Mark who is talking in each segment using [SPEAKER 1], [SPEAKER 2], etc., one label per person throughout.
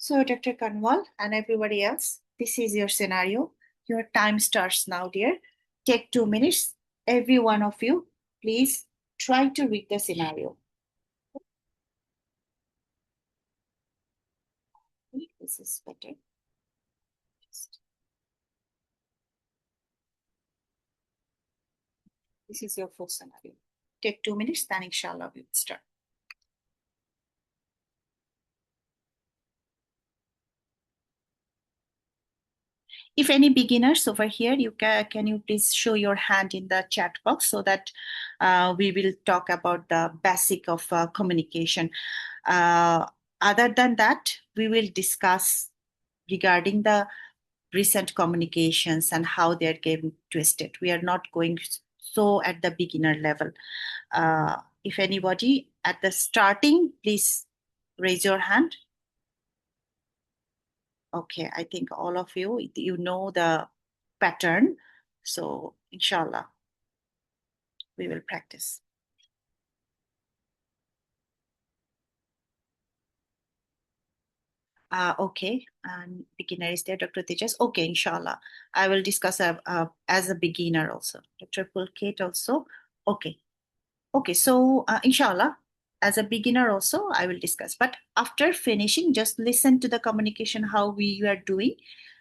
[SPEAKER 1] So, Dr. Kanwal and everybody else, this is your scenario. Your time starts now, dear. Take 2 minutes. Every one of you, please try to read the scenario. This is better. This is your full scenario. Take 2 minutes, then inshallah we will start. If any beginners over here, can you please show your hand in the chat box so that we will talk about the basic of communication. Other than that, we will discuss regarding the recent communications and how they're getting twisted. We are not going so at the beginner level. If anybody at the starting, please raise your hand. Okay, I think all of you, you know the pattern. So inshallah, we will practice. Okay, and beginner is there, Dr. Tejas. Okay, inshallah. I will discuss as a beginner also. Dr. Pulkate also. Okay. Okay, so inshallah, as a beginner also, I will discuss. But after finishing, just listen to the communication, how we are doing.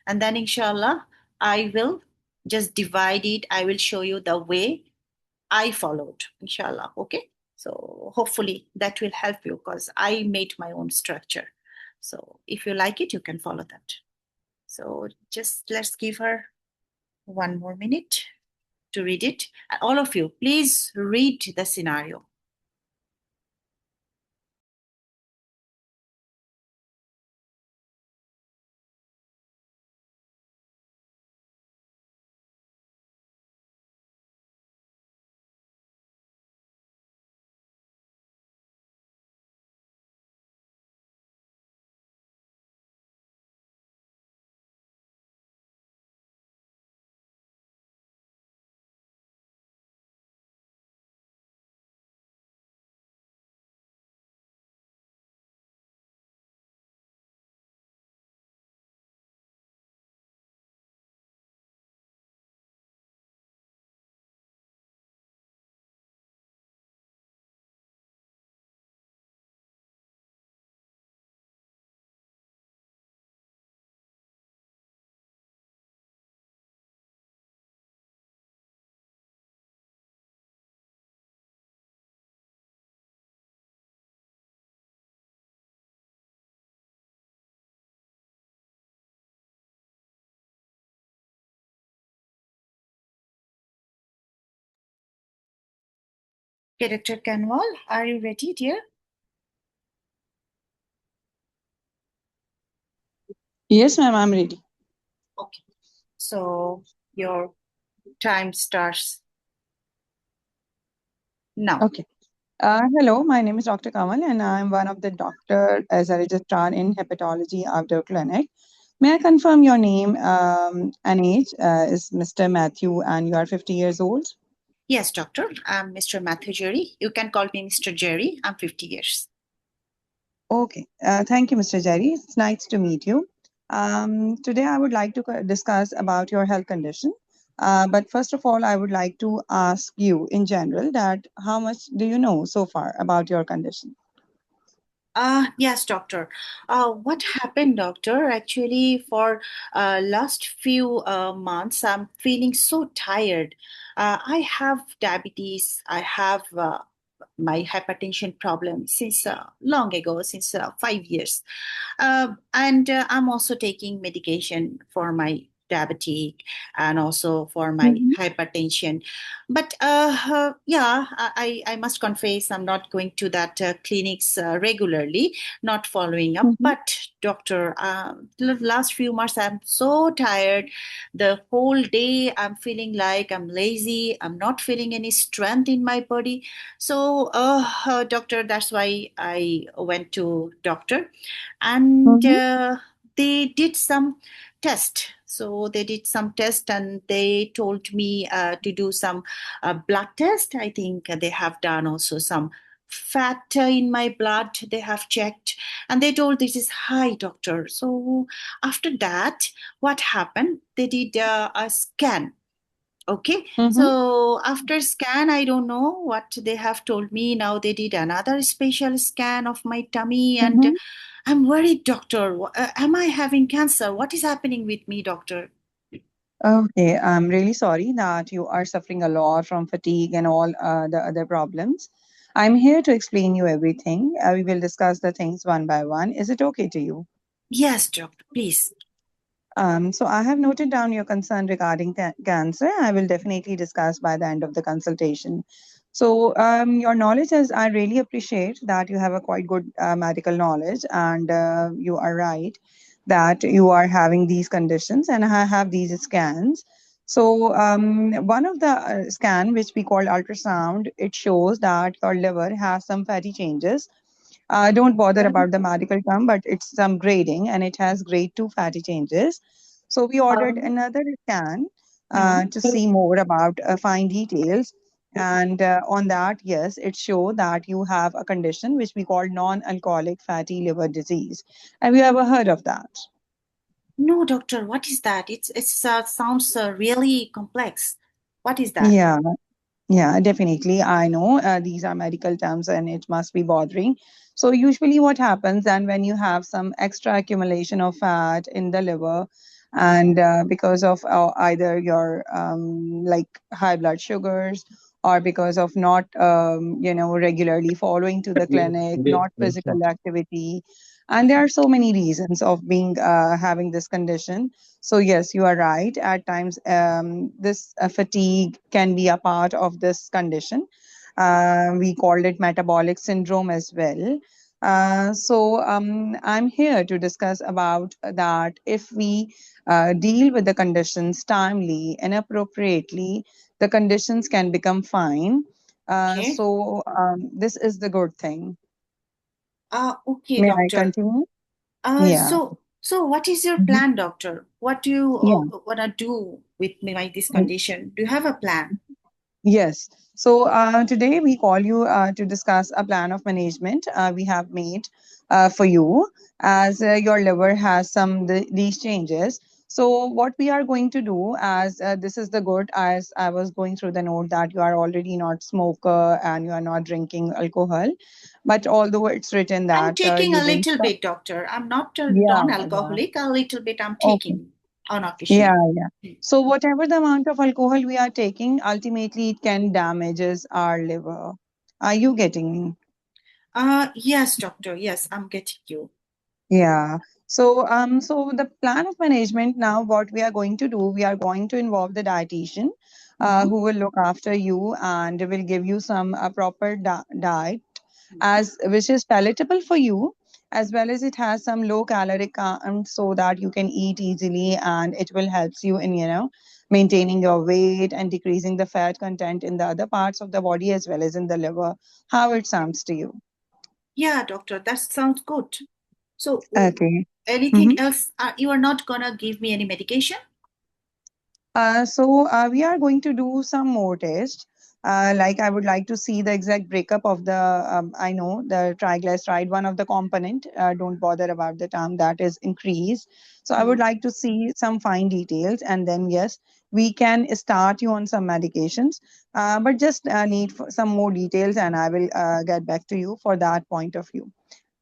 [SPEAKER 1] And then inshallah, I will just divide it. I will show you the way I followed, inshallah. Okay. So hopefully that will help you because I made my own structure. So if you like it, you can follow that. So just let's give her 1 more minute to read it. All of you, please read the scenario. Okay, Dr. Kanwal, are you ready, dear?
[SPEAKER 2] Yes, ma'am, I'm ready.
[SPEAKER 1] Okay. So your time starts now.
[SPEAKER 2] Okay. Hello, my name is Dr. Kamal, and I'm one of the doctor as a registrar in hepatology outdoor clinic. May I confirm your name and age is Mr. Matthew, and you are 50 years old?
[SPEAKER 1] Yes, doctor. I'm Mr. Matthew Jerry. You can call me Mr. Jerry. I'm 50 years.
[SPEAKER 2] Okay. Thank you, Mr. Jerry. It's nice to meet you. Today, I would like to discuss about your health condition. But first of all, I would like to ask you in general that how much do you know so far about your condition?
[SPEAKER 1] Yes, doctor. What happened, doctor? Actually, for last few months, I'm feeling so tired. I have diabetes. I have my hypertension problem since long ago, since 5 years. And I'm also taking medication for my diabetic and also for my
[SPEAKER 2] Mhm.
[SPEAKER 1] hypertension. But yeah, I must confess I'm not going to that clinics regularly, not following up.
[SPEAKER 2] Mhm.
[SPEAKER 1] But doctor, the last few months I'm so tired. The whole day I'm feeling like I'm lazy. I'm not feeling any strength in my body. So, doctor, that's why I went to doctor, and
[SPEAKER 2] Mhm.
[SPEAKER 1] they did some test. So they did some test and they told me to do some blood test. I think they have done also some fat in my blood. They have checked and they told this is high, doctor. So after that, what happened? They did a scan. Okay,
[SPEAKER 2] Mm-hmm.
[SPEAKER 1] so after scan, I don't know what they have told me. Now they did another special scan of my tummy, and
[SPEAKER 2] Mm-hmm.
[SPEAKER 1] I'm worried, doctor. Am I having cancer? What is happening with me, doctor?
[SPEAKER 2] Okay, I'm really sorry that you are suffering a lot from fatigue and all the other problems. I'm here to explain you everything. We will discuss the things one by one. Is it okay to you?
[SPEAKER 1] Yes, doctor, please.
[SPEAKER 2] So I have noted down your concern regarding cancer. I will definitely discuss by the end of the consultation. So your knowledge is, I really appreciate that you have a quite good medical knowledge, and you are right that you are having these conditions and I have these scans. So one of the scan which we call ultrasound, it shows that your liver has some fatty changes. Don't bother about the medical term, but it's some grading and it has grade 2 fatty changes. So we ordered another scan
[SPEAKER 1] Hmm.
[SPEAKER 2] to see more about fine details. And on that, yes, it showed that you have a condition which we call non-alcoholic fatty liver disease. Have you ever heard of that?
[SPEAKER 1] No, doctor, what is that? It's sounds really complex. What is that?
[SPEAKER 2] Yeah. Yeah, definitely. I know these are medical terms and it must be bothering. So, usually, what happens then when you have some extra accumulation of fat in the liver, and because of either your like high blood sugars or because of not regularly following to the clinic, not physical activity, and there are so many reasons of being having this condition. So yes, you are right. At times, this fatigue can be a part of this condition. We called it metabolic syndrome as well. I'm here to discuss about that. If we deal with the conditions timely and appropriately, the conditions can become fine.
[SPEAKER 1] Okay.
[SPEAKER 2] This is the good thing.
[SPEAKER 1] Okay,
[SPEAKER 2] May I
[SPEAKER 1] doctor.
[SPEAKER 2] continue?
[SPEAKER 1] Uh,
[SPEAKER 2] Yeah.
[SPEAKER 1] so so what is your
[SPEAKER 2] Mhm.
[SPEAKER 1] plan, doctor? What do you
[SPEAKER 2] Yeah.
[SPEAKER 1] wanna do with me by this condition? Do you have a plan?
[SPEAKER 2] Yes. So today we call you to discuss a plan of management we have made for you as your liver has these changes. So what we are going to do as this is the good as I was going through the note that you are already not smoker and you are not drinking alcohol, but although it's written
[SPEAKER 1] I'm
[SPEAKER 2] that
[SPEAKER 1] taking
[SPEAKER 2] you
[SPEAKER 1] a
[SPEAKER 2] don't
[SPEAKER 1] little
[SPEAKER 2] stop.
[SPEAKER 1] bit, doctor. I'm not a
[SPEAKER 2] Yeah, yeah.
[SPEAKER 1] non-alcoholic. A little bit I'm
[SPEAKER 2] Okay.
[SPEAKER 1] taking on occasion.
[SPEAKER 2] Yeah, yeah. So whatever the amount of alcohol we are taking, ultimately it can damages our liver. Are you getting me?
[SPEAKER 1] Yes, doctor. Yes, I'm getting you.
[SPEAKER 2] Yeah. So the plan of management now, what we are going to do, we are going to involve the dietitian,
[SPEAKER 1] Mhm.
[SPEAKER 2] who will look after you and will give you some proper diet, as which is palatable for you, as well as it has some low caloric count, so that you can eat easily, and it will helps you in maintaining your weight and decreasing the fat content in the other parts of the body as well as in the liver. How it sounds to you?
[SPEAKER 1] Yeah, doctor, that sounds good. So,
[SPEAKER 2] Okay.
[SPEAKER 1] anything else? You are not gonna give me any medication?
[SPEAKER 2] We are going to do some more tests. Like I would like to see the exact breakup of the, I know the triglyceride, one of the component, don't bother about the term that is increased. So I would
[SPEAKER 1] Hmm.
[SPEAKER 2] like to see some fine details and then yes, we can start you on some medications, but just need some more details and I will get back to you for that point of view.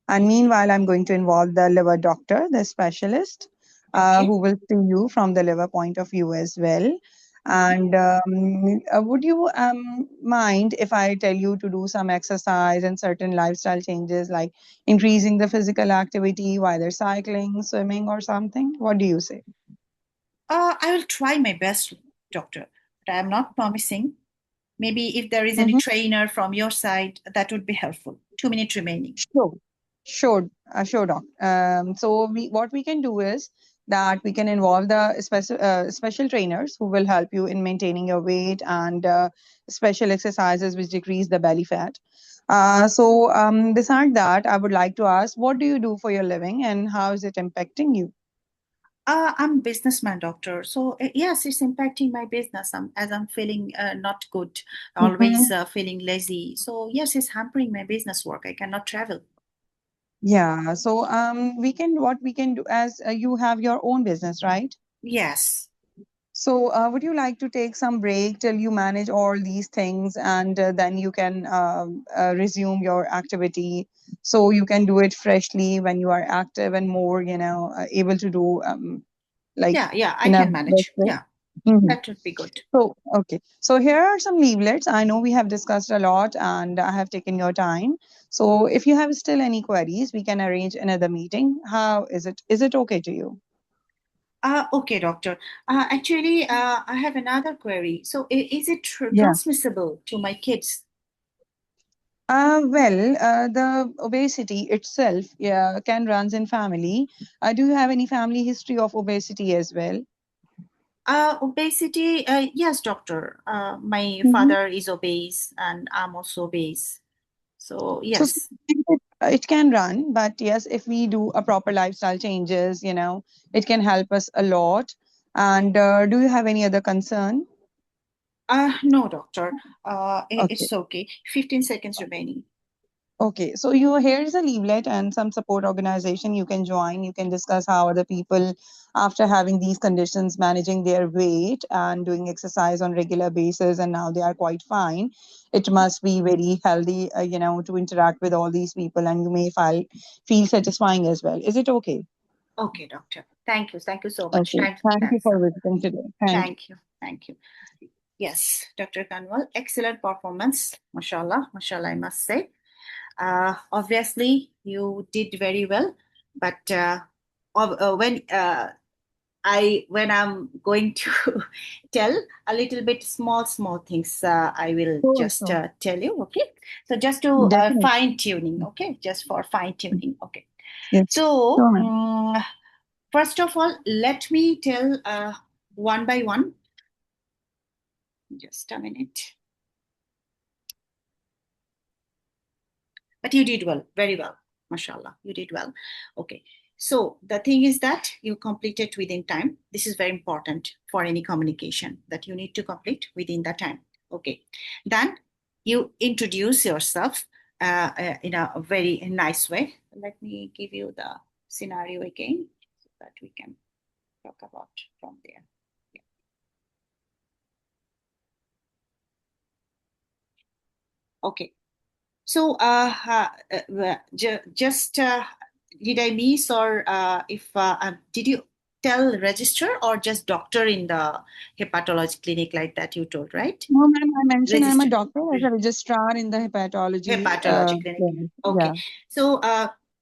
[SPEAKER 2] And meanwhile, I'm going to involve the liver doctor, the specialist,
[SPEAKER 1] Okay.
[SPEAKER 2] who will see you from the liver point of view as well.
[SPEAKER 1] Mhm.
[SPEAKER 2] And would you mind if I tell you to do some exercise and certain lifestyle changes like increasing the physical activity, whether cycling, swimming, or something? What do you say?
[SPEAKER 1] I will try my best, doctor, but I am not promising. Maybe if there is any trainer from your side, that would be helpful. 2 minutes remaining.
[SPEAKER 2] Sure, sure, doc. What we can do is that we can involve the special trainers who will help you in maintaining your weight and special exercises which decrease the belly fat. Beside that, I would like to ask, what do you do for your living and how is it impacting you?
[SPEAKER 1] I'm businessman, doctor. So yes, it's impacting my business. As I'm feeling not good, always
[SPEAKER 2] Mhm.
[SPEAKER 1] feeling lazy. So yes, it's hampering my business work. I cannot travel.
[SPEAKER 2] Yeah. So what we can do as you have your own business, right?
[SPEAKER 1] Yes.
[SPEAKER 2] So, would you like to take some break till you manage all these things and then you can resume your activity so you can do it freshly when you are active and more, able to do like
[SPEAKER 1] Yeah, yeah, I
[SPEAKER 2] in a
[SPEAKER 1] can
[SPEAKER 2] best
[SPEAKER 1] manage.
[SPEAKER 2] way?
[SPEAKER 1] Yeah,
[SPEAKER 2] Mhm.
[SPEAKER 1] that would be good.
[SPEAKER 2] So, okay. So, here are some leaflets. I know we have discussed a lot and I have taken your time. So, if you have still any queries, we can arrange another meeting. How is it? Is it okay to you?
[SPEAKER 1] Okay, doctor. Actually, I have another query. So, is it
[SPEAKER 2] Yeah.
[SPEAKER 1] transmissible to my kids?
[SPEAKER 2] The obesity itself, yeah, can runs in family. Do you have any family history of obesity as well?
[SPEAKER 1] Obesity, yes, doctor. My
[SPEAKER 2] Hmm.
[SPEAKER 1] father is obese and I'm also obese. So,
[SPEAKER 2] So
[SPEAKER 1] yes.
[SPEAKER 2] it can run, but yes, if we do a proper lifestyle changes, it can help us a lot. And do you have any other concern?
[SPEAKER 1] No, doctor.
[SPEAKER 2] Okay.
[SPEAKER 1] It's okay. 15 seconds remaining.
[SPEAKER 2] Okay, so here is a leaflet and some support organization you can join. You can discuss how other people, after having these conditions, managing their weight and doing exercise on regular basis, and now they are quite fine. It must be very healthy, to interact with all these people, and you may feel satisfying as well. Is it okay?
[SPEAKER 1] Okay, doctor. Thank you. Thank you so much.
[SPEAKER 2] Okay,
[SPEAKER 1] Thanks.
[SPEAKER 2] thank you
[SPEAKER 1] Thanks.
[SPEAKER 2] for visiting today. Thank you.
[SPEAKER 1] Thank you. Thank you. Yes, Dr. Kanwal, excellent performance. Mashallah, mashallah, I must say. Obviously, you did very well, but when I'm going to tell a little bit small things, I will
[SPEAKER 2] Sure,
[SPEAKER 1] just
[SPEAKER 2] sure.
[SPEAKER 1] tell you. Okay, so just to
[SPEAKER 2] Definitely.
[SPEAKER 1] fine tuning. Okay, just for fine tuning. Okay,
[SPEAKER 2] Yes.
[SPEAKER 1] so
[SPEAKER 2] Sure, ma'am.
[SPEAKER 1] first of all, let me tell one by one. Just a minute. But you did well, very well. Mashallah, you did well. Okay. So the thing is that you complete it within time. This is very important for any communication that you need to complete within the time. Okay. Then you introduce yourself in a very nice way. Let me give you the scenario again so that we can talk about from there. Yeah. Okay. So, just did I miss, or if did you tell register or just doctor in the hepatology clinic like that you told, right?
[SPEAKER 2] No, ma'am, I mentioned I'm a
[SPEAKER 1] Register.
[SPEAKER 2] doctor as a registrar in the hepatology
[SPEAKER 1] Hepatology clinic.
[SPEAKER 2] clinic.
[SPEAKER 1] Okay.
[SPEAKER 2] Yeah.
[SPEAKER 1] So,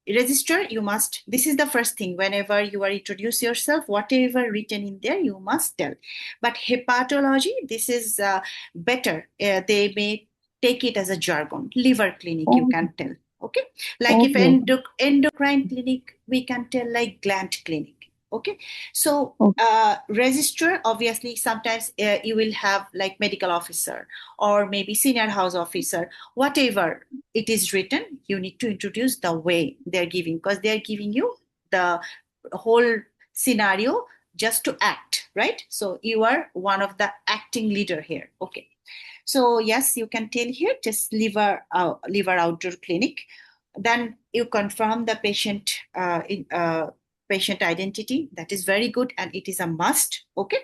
[SPEAKER 1] register, you must, this is the first thing. Whenever you are introduce yourself, whatever written in there, you must tell. But hepatology, this is better. They may take it as a jargon. Liver clinic, you
[SPEAKER 2] Okay.
[SPEAKER 1] can tell. Okay. Like if
[SPEAKER 2] Okay. Okay.
[SPEAKER 1] endocrine clinic, we can tell like gland clinic. Okay. So,
[SPEAKER 2] Okay.
[SPEAKER 1] register, obviously, sometimes you will have like medical officer or maybe senior house officer, whatever it is written, you need to introduce the way they're giving, because they're giving you the whole scenario just to act, right? So you are one of the acting leader here. Okay. So yes, you can tell here just liver outdoor clinic. Then you confirm the patient identity. That is very good and it is a must. Okay.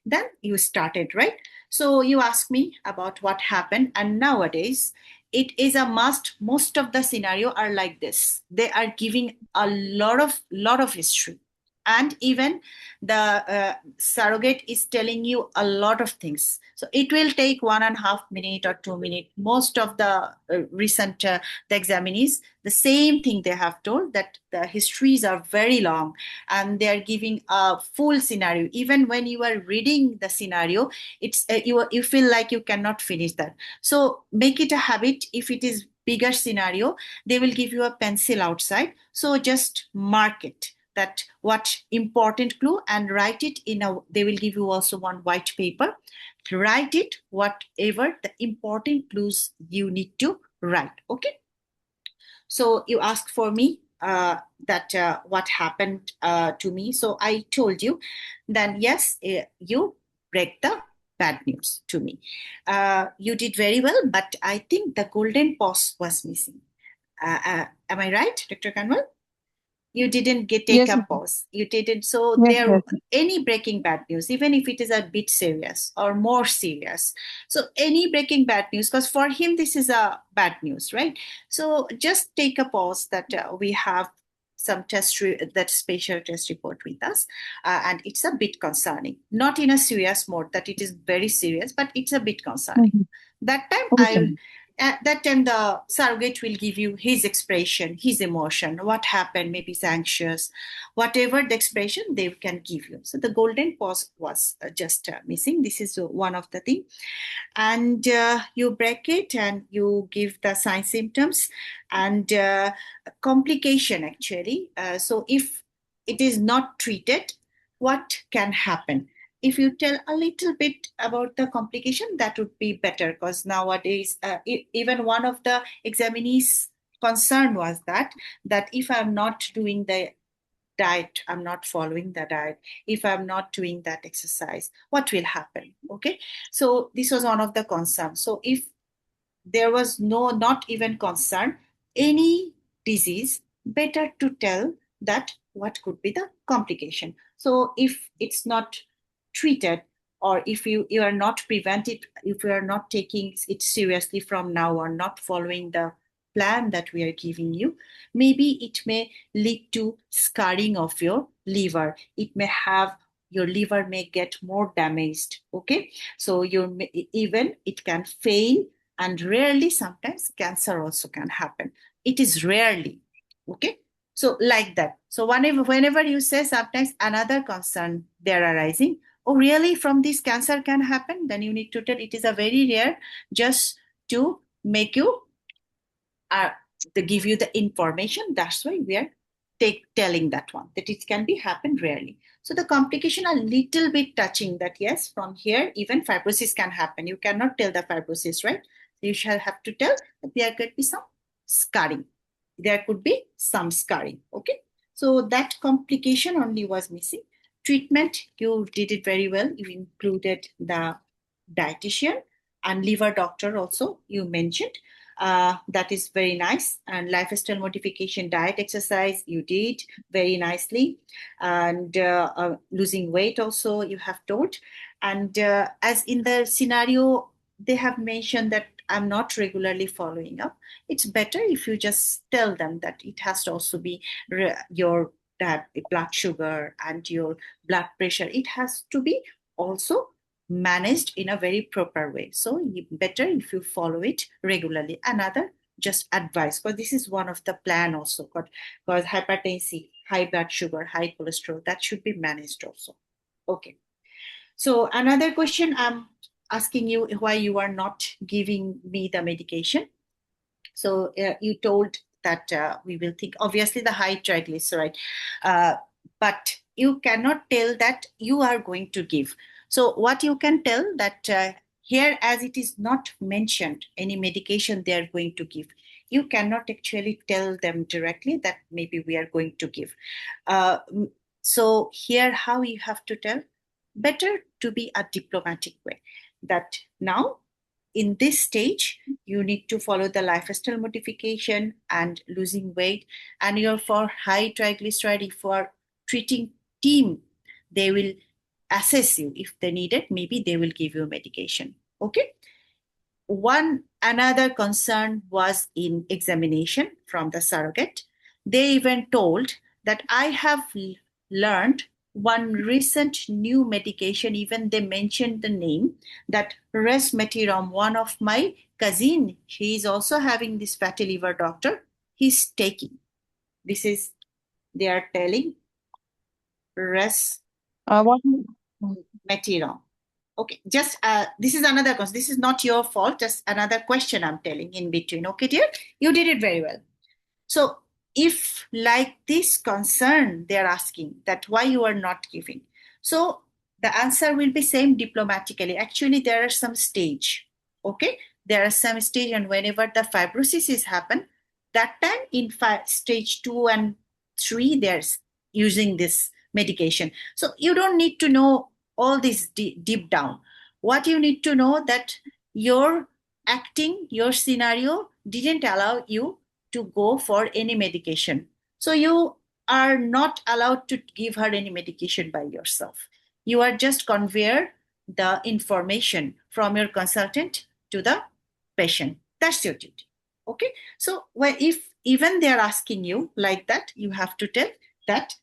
[SPEAKER 1] Then you started, right? So you ask me about what happened, and nowadays it is a must. Most of the scenario are like this. They are giving a lot of history, and even the surrogate is telling you a lot of things. So it will take 1.5 minute or 2 minutes. Most of the recent the examinees, the same thing they have told, that the histories are very long and they are giving a full scenario. Even when you are reading the scenario, it's you feel like you cannot finish that. So make it a habit. If it is bigger scenario, they will give you a pencil outside, so just mark it, that what important clue, and write it in a, they will give you also one white paper. Write it whatever the important clues you need to write. Okay. So you ask for me. that what happened to me. So I told you, then yes, you break the bad news to me. You did very well, but I think the golden pause was missing. Am I right, Dr. Kanwal? You didn't take
[SPEAKER 2] Yes,
[SPEAKER 1] a
[SPEAKER 2] ma'am.
[SPEAKER 1] pause. You didn't. So
[SPEAKER 2] Yes,
[SPEAKER 1] there,
[SPEAKER 2] yes.
[SPEAKER 1] any breaking bad news, even if it is a bit serious or more serious. So any breaking bad news, because for him this is a bad news, right? So just take a pause that we have some that special test report with us, and it's a bit concerning. Not in a serious mode that it is very serious, but it's a bit concerning.
[SPEAKER 2] Mhm.
[SPEAKER 1] That time
[SPEAKER 2] Okay.
[SPEAKER 1] at that time the surrogate will give you his expression, his emotion, what happened, maybe he's anxious, whatever the expression they can give you. So the golden pause was just missing. This is one of the thing. And you break it and you give the sign symptoms and complication actually. So if it is not treated, what can happen? If you tell a little bit about the complication, that would be better, because nowadays even one of the examinees concern was that if I'm not doing the diet, I'm not following the diet, if I'm not doing that exercise, what will happen? Okay, so this was one of the concerns. So if there was not even concern any disease, better to tell that what could be the complication. So if it's not treated, or if you are not prevented, if you are not taking it seriously from now on, not following the plan that we are giving you, maybe it may lead to scarring of your liver. It may have, your liver may get more damaged. Okay, so even it can fail, and rarely sometimes cancer also can happen. It is rarely. Okay, so like that. So whenever you say sometimes another concern they're arising, oh really, from this cancer can happen, then you need to tell it is a very rare, just to make you to give you the information. That's why we are telling that one, that it can be happen rarely. So the complication a little bit touching that, yes, from here even fibrosis can happen. You cannot tell the fibrosis, right? You shall have to tell that there could be some scarring. There could be some scarring. Okay. So that complication only was missing. Treatment, you did it very well. You included the dietitian and liver doctor also, you mentioned. That is very nice. And lifestyle modification, diet, exercise, you did very nicely. And losing weight also, you have told. And as in the scenario, they have mentioned that I'm not regularly following up. It's better if you just tell them that it has to also be your blood sugar and your blood pressure. It has to be also managed in a very proper way. So better if you follow it regularly. Another just advice, because this is one of the plan also, because hypertension, high blood sugar, high cholesterol, that should be managed also. Okay. So another question I'm asking you, why you are not giving me the medication. So you told that we will think, obviously, the high triglyceride, uh, but you cannot tell that you are going to give. So what you can tell that here, as it is not mentioned any medication they are going to give, you cannot actually tell them directly that maybe we are going to give. Uh, so here, how you have to tell? Better to be a diplomatic way, that now in this stage you need to follow the lifestyle modification and losing weight, and you're for high triglyceride, if you are treating team, they will assess you. If they need it, maybe they will give you medication. Okay. One another concern was in examination from the surrogate. They even told that I have learned one recent new medication, even they mentioned the name, that resmetirom. One of my cousin, he is also having this fatty liver, doctor, he's taking. This is, they are telling,
[SPEAKER 2] What?
[SPEAKER 1] resmetirom. Okay, just this is another question. This is not your fault. Just another question I'm telling in between. Okay, dear, you did it very well. So, if like this concern they're asking that why you are not giving, so the answer will be same diplomatically. Actually, there are some stage. Okay, there are some stage, and whenever the fibrosis is happen, that time in stage 2 and 3, there's using this medication. So you don't need to know all this deep down. What you need to know that your acting, your scenario didn't allow you to go for any medication. So you are not allowed to give her any medication by yourself. You are just convey the information from your consultant to the patient. That's your duty. Okay. So if even they're asking you like that, you have to tell that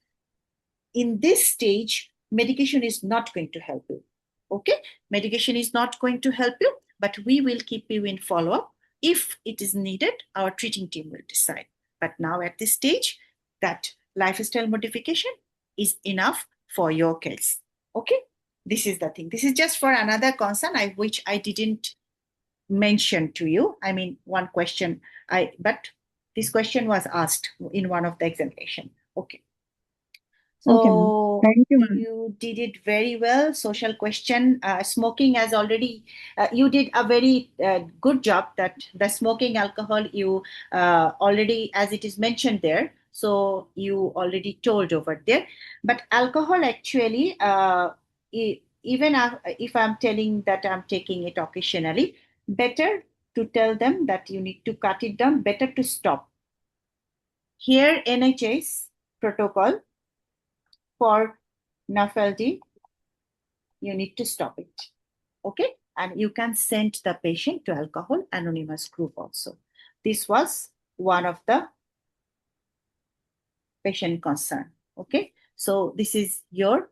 [SPEAKER 1] in this stage, medication is not going to help you. Okay. Medication is not going to help you, but we will keep you in follow-up. If it is needed, our treating team will decide. But now at this stage, that lifestyle modification is enough for your case. Okay. This is the thing. This is just for another concern which I didn't mention to you. I mean, one question, but this question was asked in one of the examination. Okay.
[SPEAKER 2] Okay, ma'am.
[SPEAKER 1] So
[SPEAKER 2] Thank you, ma'am.
[SPEAKER 1] you did it very well. Social question, smoking has already, you did a very good job that the smoking alcohol you already, as it is mentioned there, so you already told over there. But alcohol actually, even if I'm telling that I'm taking it occasionally, better to tell them that you need to cut it down, better to stop. Here, NHS protocol for NAFLD, you need to stop it. Okay? And you can send the patient to Alcohol Anonymous group also. This was one of the patient concern. Okay? So this is your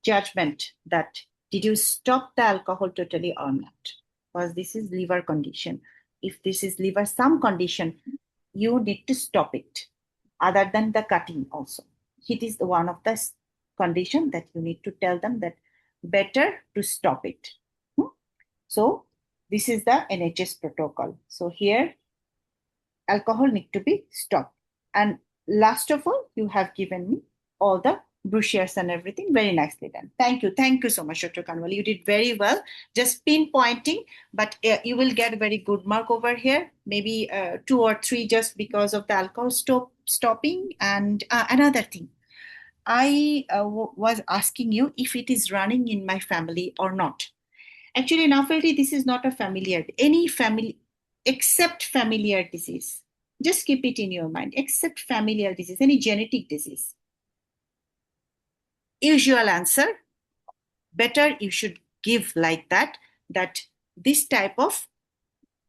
[SPEAKER 1] judgment that did you stop the alcohol totally or not? Because this is liver condition. If this is liver some condition, you need to stop it other than the cutting also. It is one of the condition that you need to tell them that better to stop it. So this is the NHS protocol. So here alcohol need to be stopped. And last of all, you have given me all the brochures and everything. Very nicely done. Thank you. Thank you so much, Dr. Kanwal. You did very well. Just pinpointing, but you will get a very good mark over here. Maybe 2 or 3 just because of the alcohol stopping. And another thing, I was asking you if it is running in my family or not. Actually, NAFLD, this is not a familiar, any family, except familiar disease. Just keep it in your mind, except familiar disease, any genetic disease. Usual answer, better you should give like that this type of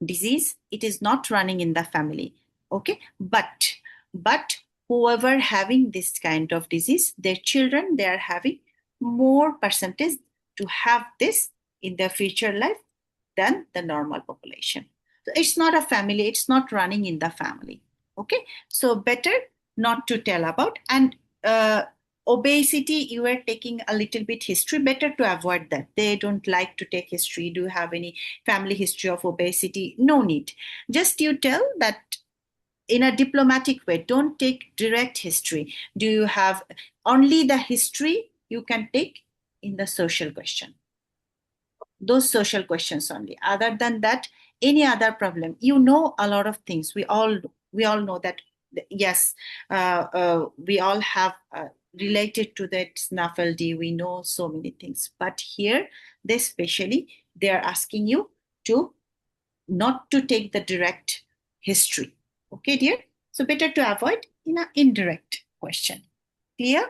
[SPEAKER 1] disease, it is not running in the family. Okay, but whoever having this kind of disease, their children, they are having more percentage to have this in their future life than the normal population. So it's not a family, it's not running in the family. Okay, so better not to tell about. And obesity, you are taking a little bit history, better to avoid that. They don't like to take history. Do you have any family history of obesity? No need. Just you tell that in a diplomatic way, don't take direct history. Do you have only the history you can take in the social question? Those social questions only. Other than that, any other problem, you know a lot of things. We all know that, yes, we all have related to that SNAFLD, we know so many things. But here, they especially, they are asking you to not to take the direct history. Okay, dear? So better to avoid in an indirect question. Clear?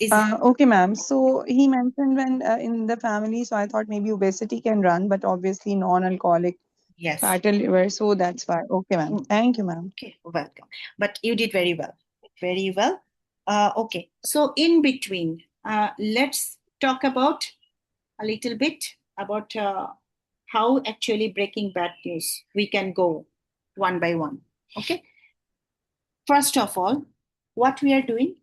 [SPEAKER 2] Okay, ma'am. So he mentioned when in the family, so I thought maybe obesity can run, but obviously non-alcoholic
[SPEAKER 1] Yes.
[SPEAKER 2] fatty liver, so that's why. Okay, ma'am. Thank you, ma'am.
[SPEAKER 1] Okay, welcome. But you did very well. Very well. Okay, so in between, let's talk about a little bit about how actually breaking bad news we can go one by one. Okay. First of all, what we are doing,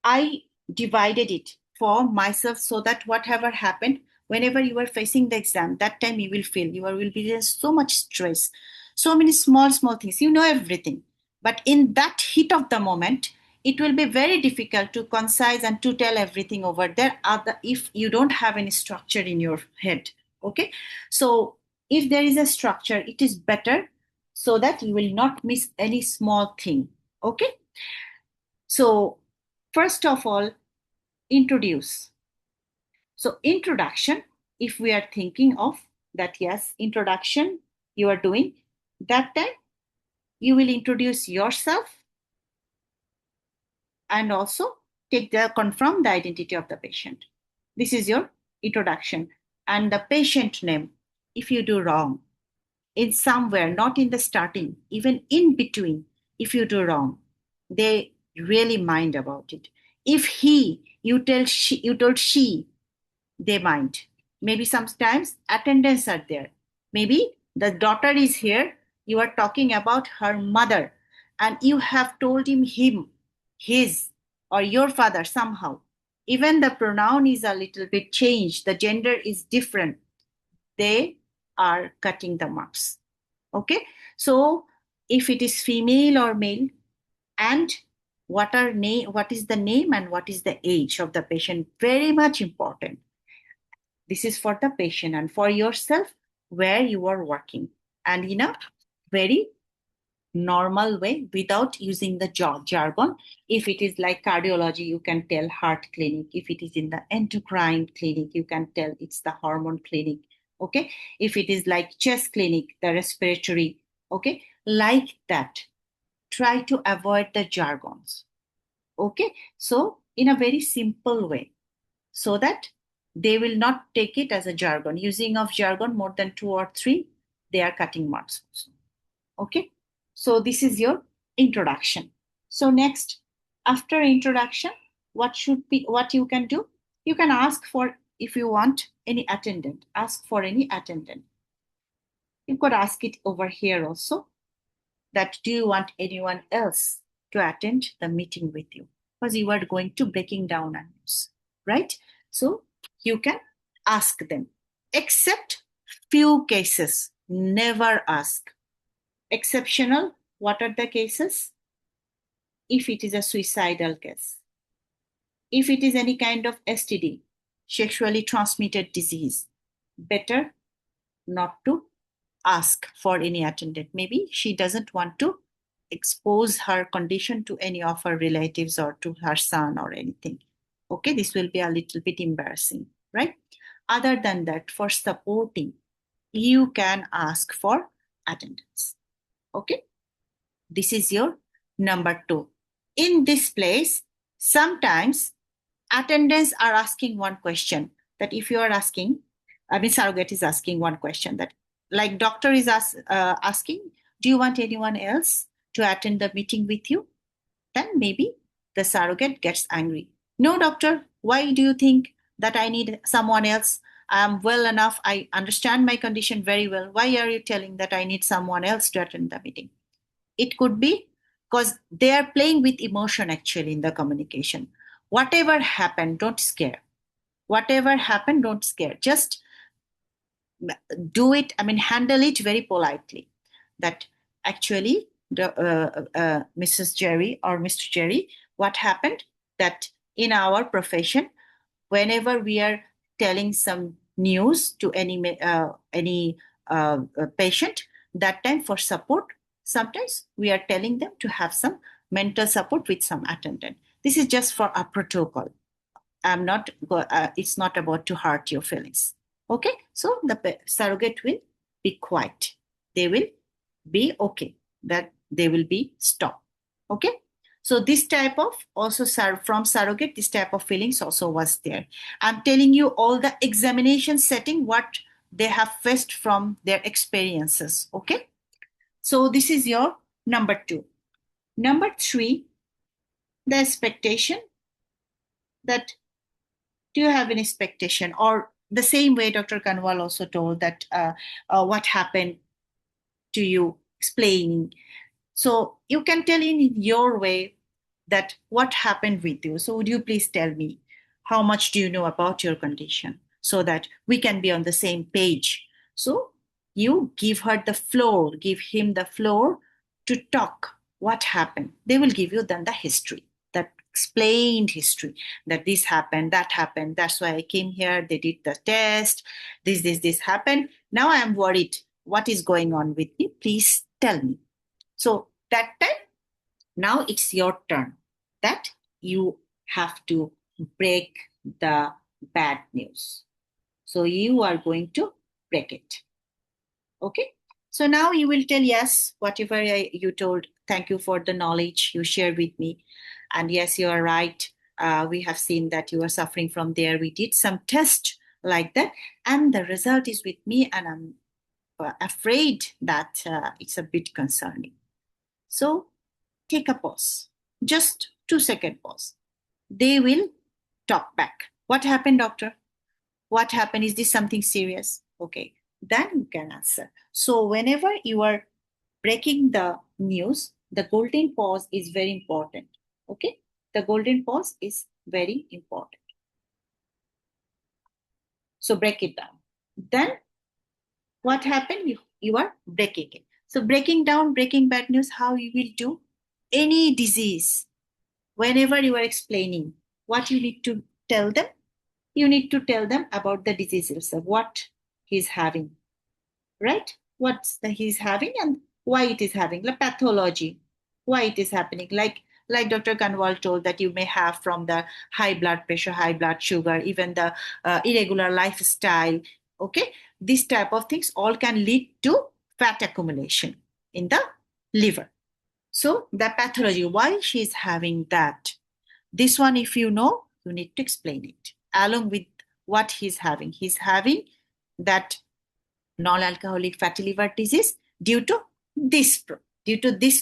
[SPEAKER 1] I divided it for myself so that whatever happened, whenever you are facing the exam, that time you will feel you will be in so much stress, so many small things. You know everything, but in that heat of the moment, it will be very difficult to concise and to tell everything over there. If you don't have any structure in your head, okay. So If there is a structure, it is better so that you will not miss any small thing. Okay? So, first of all, introduce. So, introduction, if we are thinking of that, yes, introduction you are doing, that time you will introduce yourself and also confirm the identity of the patient. This is your introduction. And the patient name, if you do wrong, in somewhere, not in the starting, even in between, if you do wrong, they really mind about it. If you told she, they mind. Maybe sometimes attendants are there. Maybe the daughter is here, you are talking about her mother, and you have told him, his, or your father somehow. Even the pronoun is a little bit changed, the gender is different. They are cutting the marks. Okay, so if it is female or male, and what is the name and what is the age of the patient, very much important. This is for the patient, and for yourself, where you are working, and in a very normal way without using the jargon. If it is like cardiology, you can tell heart clinic. If it is in the endocrine clinic, you can tell it's the hormone clinic. Okay, if it is like chest clinic, the respiratory. Okay, like that, try to avoid the jargons. Okay, so in a very simple way, so that they will not take it as a jargon. Using of jargon more than 2 or 3, they are cutting marks also. Okay, so this is your introduction. So next, after introduction, what you can do? You can ask for, if you want any attendant, ask for any attendant. You could ask it over here also, that do you want anyone else to attend the meeting with you? Because you are going to breaking down a news, right? So you can ask them. Except few cases, never ask. Exceptional, what are the cases? If it is a suicidal case, if it is any kind of STD, sexually transmitted disease, better not to ask for any attendant. Maybe she doesn't want to expose her condition to any of her relatives or to her son or anything. Okay, this will be a little bit embarrassing, right? Other than that, for supporting, you can ask for attendance. Okay, this is your number 2. In this place, sometimes attendants are asking one question, that if you are asking, surrogate is asking one question, that like doctor is asking, do you want anyone else to attend the meeting with you? Then maybe the surrogate gets angry. No, doctor, why do you think that I need someone else? I am well enough. I understand my condition very well. Why are you telling that I need someone else to attend the meeting? It could be because they are playing with emotion actually in the communication. Whatever happened, don't scare. Whatever happened, don't scare. Just do it, handle it very politely. That actually, Mrs. Jerry or Mr. Jerry, what happened? That in our profession, whenever we are telling some news to any patient, that time for support, sometimes we are telling them to have some mental support with some attendant. This is just for a protocol. It's not about to hurt your feelings. Okay, so the surrogate will be quiet. They will be okay, that they will be stopped. Okay, so this type of also from surrogate, this type of feelings also was there. I'm telling you all the examination setting, what they have faced from their experiences. Okay, so this is your number 2. Number 3, the expectation, that do you have an expectation? Or the same way Dr. Kanwal also told that what happened to you, explaining. So you can tell in your way that what happened with you. So would you please tell me how much do you know about your condition, so that we can be on the same page. So you give her the floor, give him the floor to talk what happened. They will give you then the history, that explained history that this happened, that happened. That's why I came here. They did the test. This happened. Now I am worried. What is going on with me? Please tell me. So that time, now it's your turn that you have to break the bad news. So you are going to break it. Okay. So now you will tell, yes, whatever you told, thank you for the knowledge you shared with me. And yes, you are right. We have seen that you are suffering from there. We did some test like that. And the result is with me. And I'm afraid that it's a bit concerning. So take a pause, just 2-second pause. They will talk back. What happened, doctor? What happened? Is this something serious? Okay, then you can answer. So whenever you are breaking the news, the golden pause is very important. Okay, the golden pause is very important. So break it down. Then what happened? You are breaking it. So breaking down, breaking bad news, how you will do any disease. Whenever you are explaining what you need to tell them, you need to tell them about the disease itself, what he's having, right? He's having and why it is having, the pathology, why it is happening. Like Dr. Kanwal told that you may have from the high blood pressure, high blood sugar, even the irregular lifestyle. Okay, this type of things all can lead to fat accumulation in the liver. So the pathology, why she's having that. This one, if you know, you need to explain it along with what he's having. He's having that non-alcoholic fatty liver disease due to this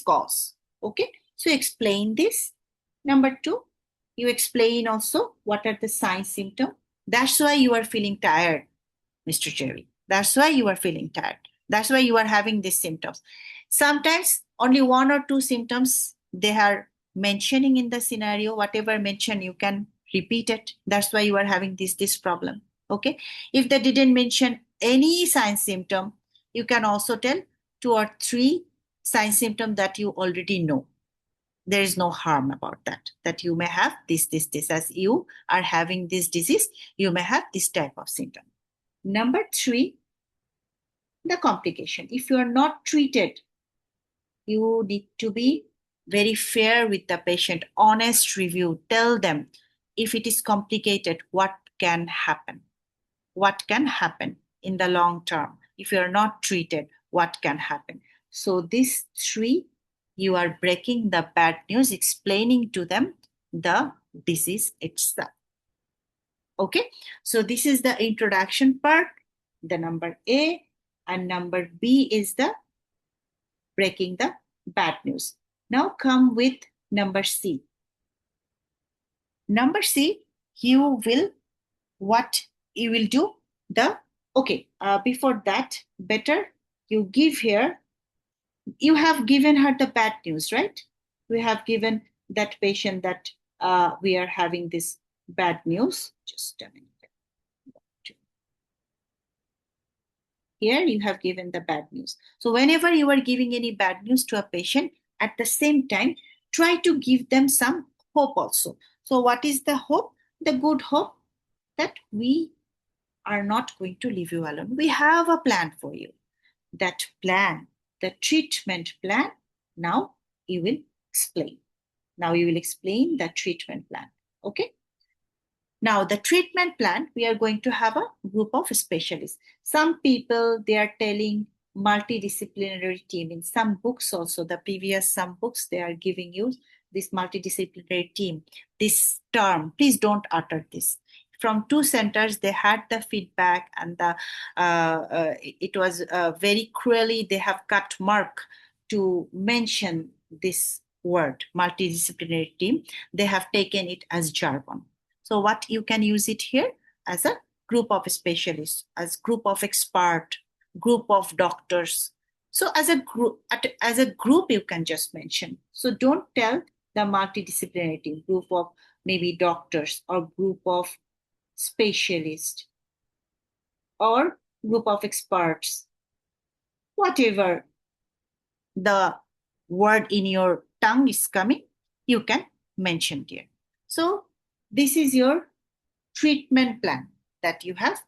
[SPEAKER 1] cause. Okay, so explain this. Number 2, you explain also what are the signs, symptoms. That's why you are feeling tired, Mr. Jerry. That's why you are feeling tired. That's why you are having these symptoms. Sometimes only 1 or 2 symptoms they are mentioning in the scenario. Whatever mention, you can repeat it. That's why you are having this problem. Okay. If they didn't mention any sign symptom, you can also tell 2 or 3 sign symptom that you already know. There is no harm about that you may have this. As you are having this disease, you may have this type of symptom. Number 3, the complication. If you are not treated, you need to be very fair with the patient, honest review. Tell them if it is complicated, what can happen? What can happen in the long term? If you are not treated, what can happen? So these 3, you are breaking the bad news, explaining to them the disease itself. Okay, so this is the introduction part, the number A, and number B is the breaking the bad news. Now come with number C. Number C, what you will do the, okay, before that, better you give here, you have given her the bad news, right? We have given that patient that we are having this bad news. Just a minute. Here you have given the bad news. So whenever you are giving any bad news to a patient, at the same time, try to give them some hope also. So what is the hope? The good hope that we are not going to leave you alone. We have a plan for you. That plan, the treatment plan, now you will explain. Now you will explain the treatment plan. Okay? Now, the treatment plan, we are going to have a group of specialists. Some people, they are telling multidisciplinary team. In some books also, some books, they are giving you this multidisciplinary team, this term. Please don't utter this. From 2 centers, they had the feedback and it was very cruelly, they have cut mark to mention this word, multidisciplinary team. They have taken it as jargon. So what you can use it here as a group of specialists, as group of expert, group of doctors. So as a group, you can just mention. So don't tell the multidisciplinary team, group of maybe doctors or group of specialists or group of experts. Whatever the word in your tongue is coming, you can mention here. So this is your treatment plan that you have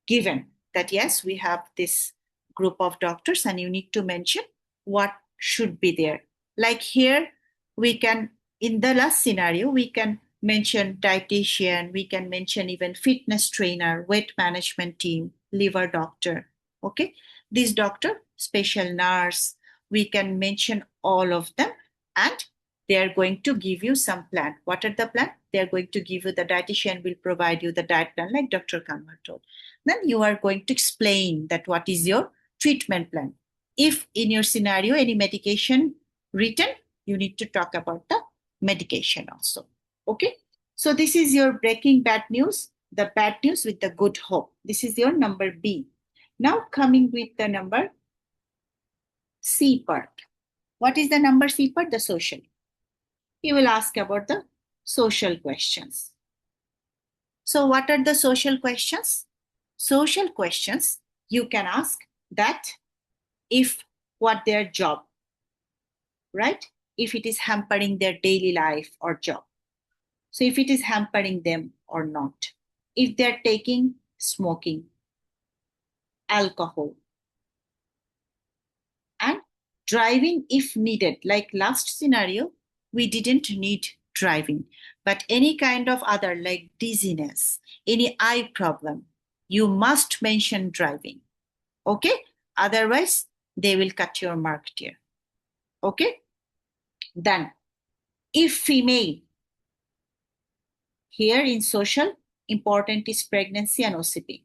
[SPEAKER 1] given, that yes, we have this group of doctors and you need to mention what should be there. Like here, we can, in the last scenario, we can mention dietitian, we can mention even fitness trainer, weight management team, liver doctor. Okay, this doctor, special nurse, we can mention all of them, and they are going to give you some plan. What are the plan? They are going to give you, the dietitian will provide you the diet plan, like Dr. Kanwar told. Then you are going to explain that what is your treatment plan. If in your scenario any medication written, you need to talk about the medication also. Okay, so this is your breaking bad news, the bad news with the good hope. This is your number B. Now coming with the number C part. What is the number C part? The social. He will ask about the social questions. So what are the social questions? Social questions, you can ask that if what their job, right? If it is hampering their daily life or job. So if it is hampering them or not. If they're taking smoking, alcohol, and driving if needed. Like last scenario, we didn't need driving, but any kind of other like dizziness, any eye problem, you must mention driving. Okay, otherwise they will cut your mark here. Okay, then if female, here in social, important is pregnancy and OCP.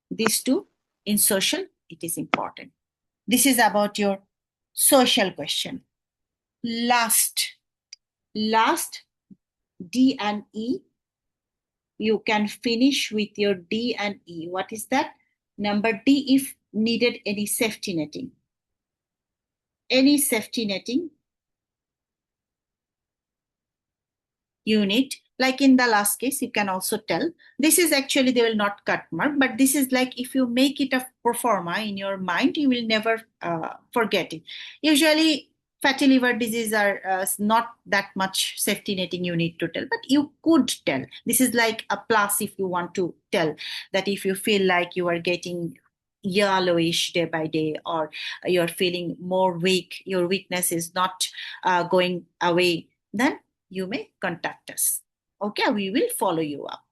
[SPEAKER 1] These two in social, it is important. This is about your social question. Last D and E, you can finish with your D and E. What is that? Number D, if needed any safety netting. Any safety netting you need. Like in the last case, you can also tell. This is actually, they will not cut mark, but this is like if you make it a pro forma in your mind, you will never forget it. Usually, fatty liver disease are not that much safety netting you need to tell, but you could tell. This is like a plus if you want to tell that if you feel like you are getting yellowish day by day, or you're feeling more weak, your weakness is not going away, then you may contact us. Okay, we will follow you up.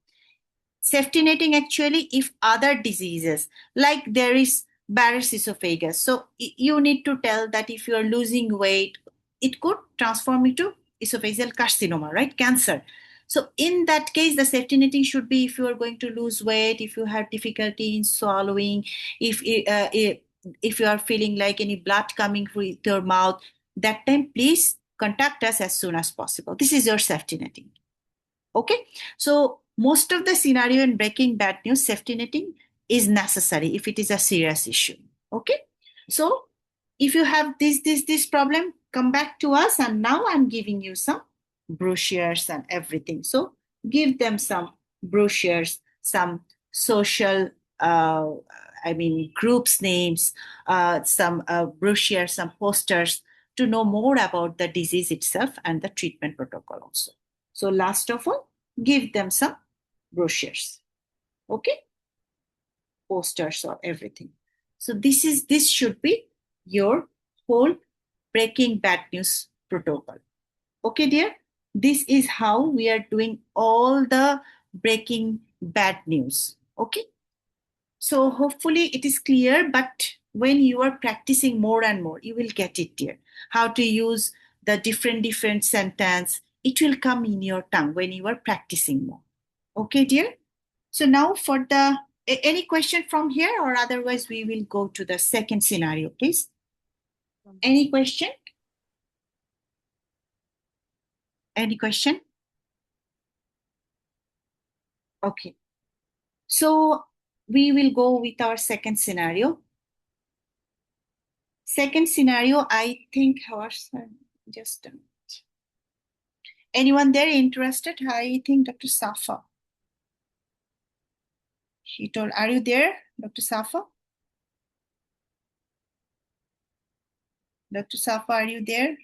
[SPEAKER 1] Safety netting actually, if other diseases, like there is Barrett's esophagus, so you need to tell that if you are losing weight, it could transform into esophageal carcinoma, right? Cancer. So in that case, the safety netting should be if you are going to lose weight, if you have difficulty in swallowing, if you are feeling like any blood coming through your mouth, that time please contact us as soon as possible. This is your safety netting. Okay, so most of the scenario in breaking bad news, safety netting is necessary if it is a serious issue. Okay, so if you have this problem, come back to us, and now I'm giving you some brochures and everything. So give them some brochures, some social groups names, some brochures, some posters to know more about the disease itself and the treatment protocol also. So last of all, give them some brochures, okay? Posters or everything. So this should be your whole breaking bad news protocol. Okay, dear? This is how we are doing all the breaking bad news. Okay? So hopefully it is clear, but when you are practicing more and more, you will get it, dear. How to use the different sentence, it will come in your tongue when you are practicing more. Okay, dear? So now for the, any question from here, or otherwise we will go to the second scenario, please. Any question? Any question? Okay. So we will go with our second scenario. Second scenario, I think, just a minute. Anyone there interested? I think Dr. Safa. She told, are you there, Dr. Safa? Dr. Safa, are you there?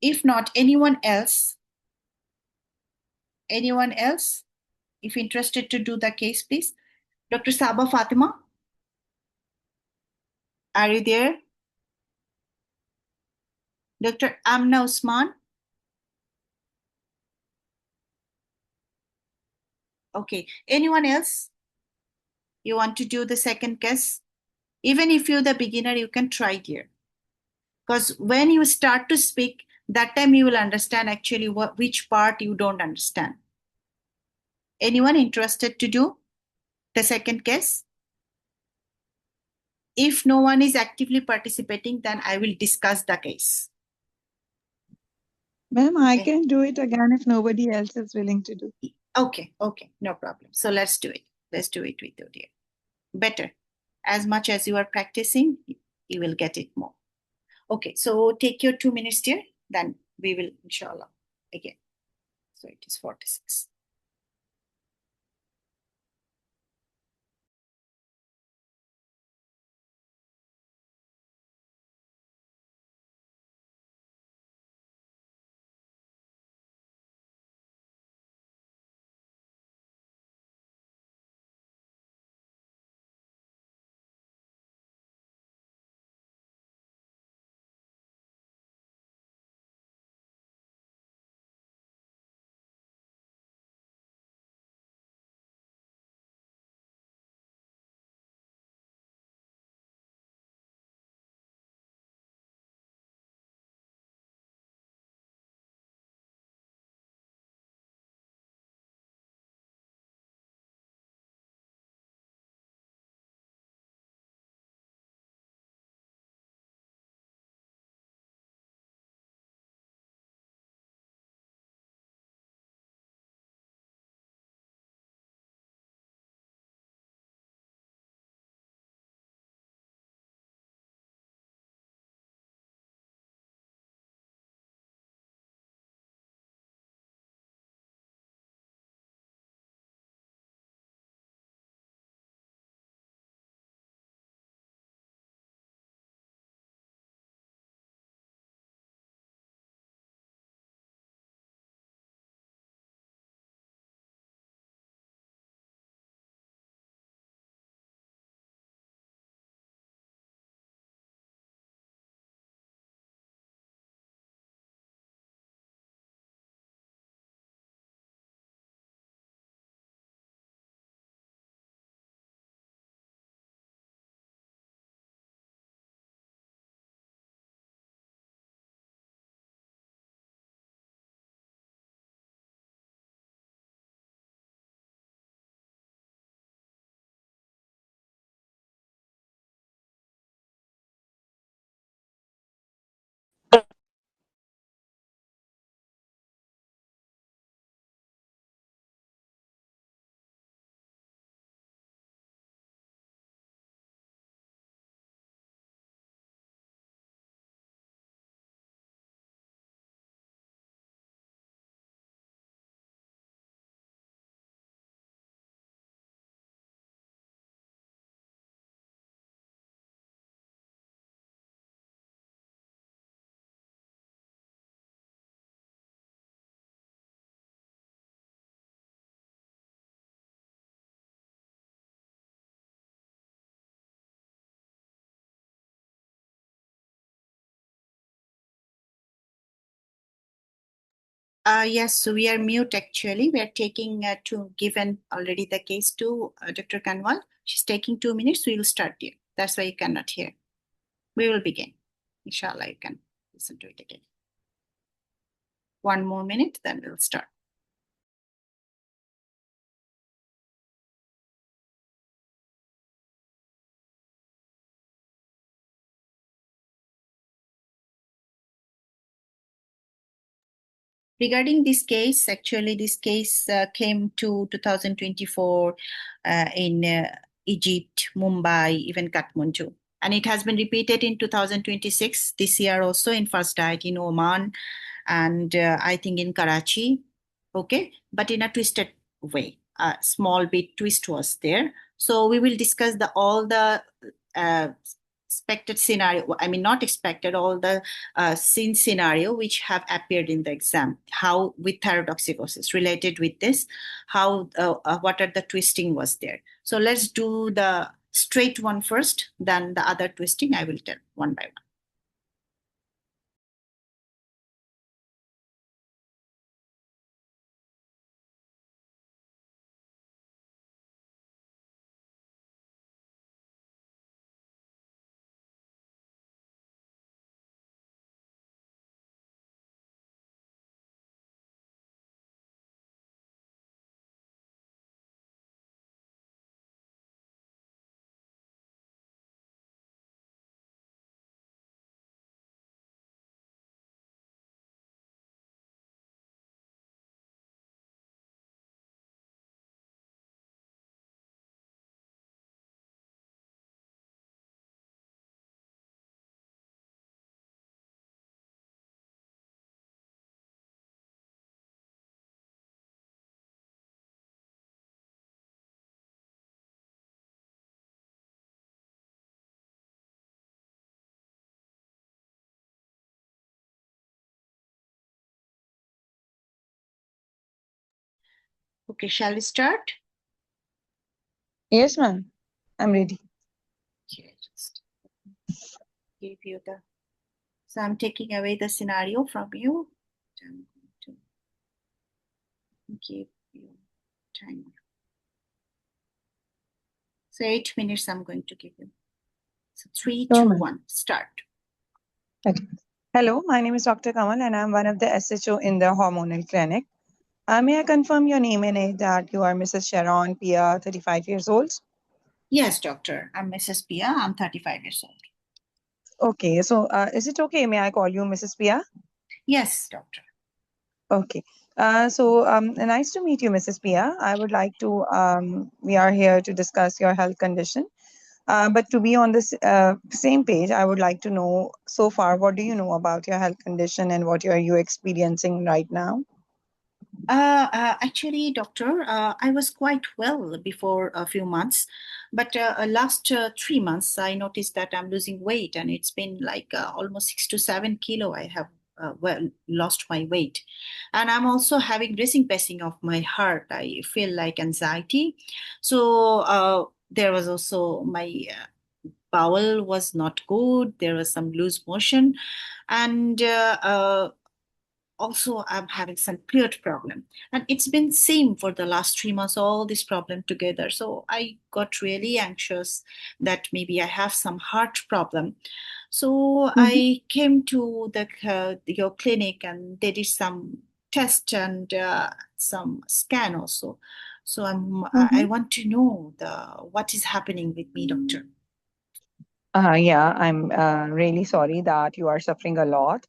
[SPEAKER 1] If not, anyone else? Anyone else? If interested to do the case, please. Dr. Saba Fatima, are you there? Dr. Amna Usman? Okay. Anyone else? You want to do the second case? Even if you're the beginner, you can try here. Because when you start to speak, that time you will understand actually which part you don't understand. Anyone interested to do the second case? If no one is actively participating, then I will discuss the case.
[SPEAKER 2] Ma'am, I can do it again if nobody else is willing to do.
[SPEAKER 1] Okay, no problem. So let's do it. Let's do it with you, dear. Better. As much as you are practicing, you will get it more. Okay, so take your 2 minutes, dear. Then we will, inshallah, again. So it is 46. Yes, so we are mute actually. We are taking to given already the case to Dr. Kanwal. She's taking 2 minutes. We will start here. That's why you cannot hear. We will begin. Inshallah, you can listen to it again. 1 more minute, then we'll start. Regarding this case, actually, this case came to 2024 in Egypt, Mumbai, even Kathmandu. And it has been repeated in 2026, this year also in first diet in Oman and I think in Karachi, okay, but in a twisted way. A small bit twist was there. So we will discuss all the expected scenario, I mean, not expected, all the seen scenario which have appeared in the exam, how with thyrotoxicosis related with this, how what are the twisting was there. So let's do the straight one first, then the other twisting I will tell one by one. Okay, shall we start?
[SPEAKER 2] Yes, ma'am. I'm ready.
[SPEAKER 1] Okay, just give you the, so I'm taking away the scenario from you. I'm going to give you time. So 8 minutes I'm going to give you. So three,
[SPEAKER 2] Sure,
[SPEAKER 1] two,
[SPEAKER 2] ma'am.
[SPEAKER 1] one, start.
[SPEAKER 2] Okay. Hello, my name is Dr. Kamal and I'm one of the SHO in the hormonal clinic. May I confirm your name and age that you are Mrs. Sharon Pia, 35 years old?
[SPEAKER 1] Yes, doctor. I'm Mrs. Pia. I'm 35 years old.
[SPEAKER 2] Okay, so is it okay? May I call you Mrs. Pia?
[SPEAKER 1] Yes, doctor.
[SPEAKER 2] Okay. Nice to meet you, Mrs. Pia. I would like to, we are here to discuss your health condition. But to be on this same page, I would like to know so far, what do you know about your health condition and what are you experiencing right now?
[SPEAKER 1] Actually, doctor, I was quite well before a few months, but last 3 months, I noticed that I'm losing weight, and it's been like almost 6 to 7 kilo. I have lost my weight, and I'm also having racing pacing of my heart. I feel like anxiety, so there was also my bowel was not good. There was some loose motion, and also I'm having some period problem, and it's been same for the last 3 months, all this problem together. So I got really anxious that maybe I have some heart problem. So
[SPEAKER 2] Mhm.
[SPEAKER 1] I came to the your clinic, and they did some test and some scan also. So I
[SPEAKER 2] Mhm.
[SPEAKER 1] want to know the what is happening with me, doctor.
[SPEAKER 2] Yeah, I'm really sorry that you are suffering a lot.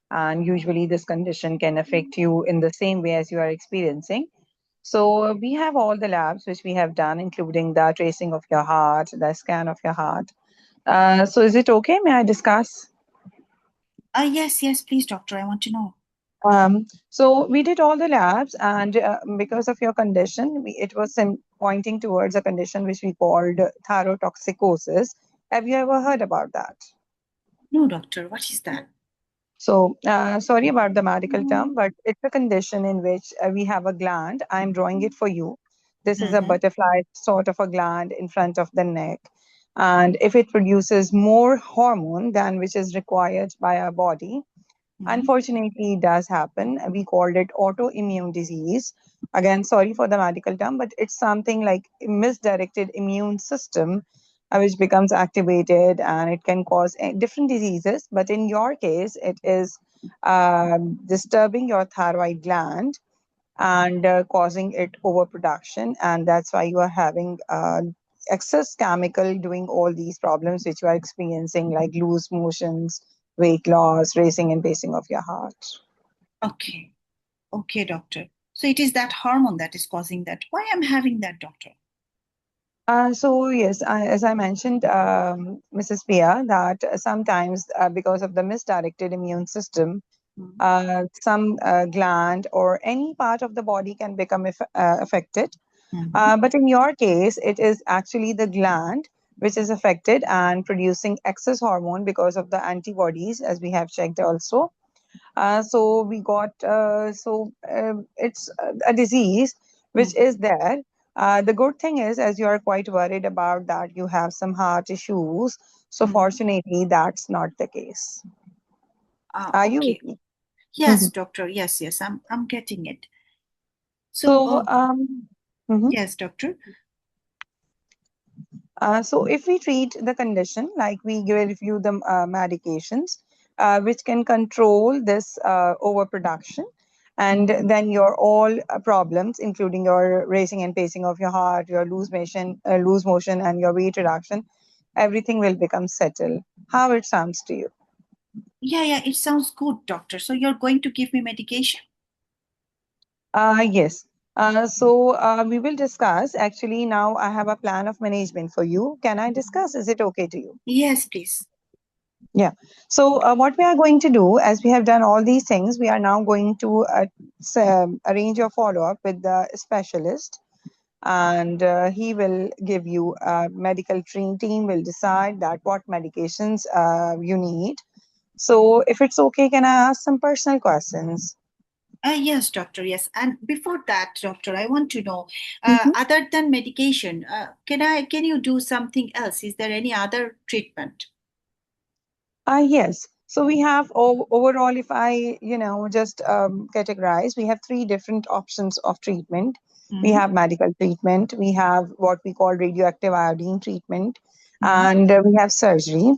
[SPEAKER 2] And usually, this condition can affect you in the same way as you are experiencing. So, we have all the labs which we have done, including the tracing of your heart, the scan of your heart. So, is it okay? May I discuss?
[SPEAKER 1] Yes, yes, please, doctor, I want to know.
[SPEAKER 2] So we did all the labs, and because of your condition, it was pointing towards a condition which we called thyrotoxicosis. Have you ever heard about that?
[SPEAKER 1] No, doctor, what is that?
[SPEAKER 2] So, sorry about the medical term, but it's a condition in which we have a gland. I'm drawing it for you. This is a
[SPEAKER 1] Mm-hmm.
[SPEAKER 2] butterfly sort of a gland in front of the neck. And if it produces more hormone than which is required by our body,
[SPEAKER 1] Mm-hmm.
[SPEAKER 2] unfortunately, it does happen. We called it autoimmune disease. Again, sorry for the medical term, but it's something like a misdirected immune system which becomes activated and it can cause different diseases. But in your case, it is disturbing your thyroid gland and causing it overproduction. And that's why you are having excess chemical doing all these problems which you are experiencing, like loose motions, weight loss, racing and pacing of your heart.
[SPEAKER 1] Okay. Okay, doctor. So it is that hormone that is causing that. Why I'm having that, doctor?
[SPEAKER 2] So yes, as I mentioned, Mrs. Pia, that sometimes because of the misdirected immune system,
[SPEAKER 1] Mm-hmm.
[SPEAKER 2] some gland or any part of the body can become affected.
[SPEAKER 1] Mm-hmm.
[SPEAKER 2] But in your case, it is actually the gland which is affected and producing excess hormone because of the antibodies, as we have checked also. So we got it's a disease which
[SPEAKER 1] Mhm.
[SPEAKER 2] is there. The good thing is, as you are quite worried about that, you have some heart issues. So
[SPEAKER 1] Mhm.
[SPEAKER 2] fortunately, that's not the case. Are you with
[SPEAKER 1] Okay.
[SPEAKER 2] me?
[SPEAKER 1] Yes,
[SPEAKER 2] Mhm.
[SPEAKER 1] doctor. Yes, yes, I'm getting it. So,
[SPEAKER 2] So, mhm.
[SPEAKER 1] yes, doctor.
[SPEAKER 2] So if we treat the condition, like we give you the medications, which can control this overproduction, and
[SPEAKER 1] Mhm.
[SPEAKER 2] then your all problems, including your racing and pacing of your heart, your loose motion, and your weight reduction, everything will become settled. How it sounds to you?
[SPEAKER 1] Yeah, yeah, it sounds good, doctor. So you're going to give me medication?
[SPEAKER 2] Yes. So we will discuss. Actually, now I have a plan of management for you. Can I discuss? Is it okay to you?
[SPEAKER 1] Yes, please.
[SPEAKER 2] Yeah. So what we are going to do, as we have done all these things, we are now going to arrange your follow-up with the specialist, and he will give you a medical team will decide that what medications you need. So if it's okay, can I ask some personal questions?
[SPEAKER 1] Yes, doctor. Yes. And before that, doctor, I want to know,
[SPEAKER 2] Mhm.
[SPEAKER 1] other than medication, can you do something else? Is there any other treatment?
[SPEAKER 2] Yes. So we have overall, if I, just categorize, we have three different options of treatment. We
[SPEAKER 1] Hmm.
[SPEAKER 2] have medical treatment, we have what we call radioactive iodine treatment,
[SPEAKER 1] Hmm.
[SPEAKER 2] and we have surgery.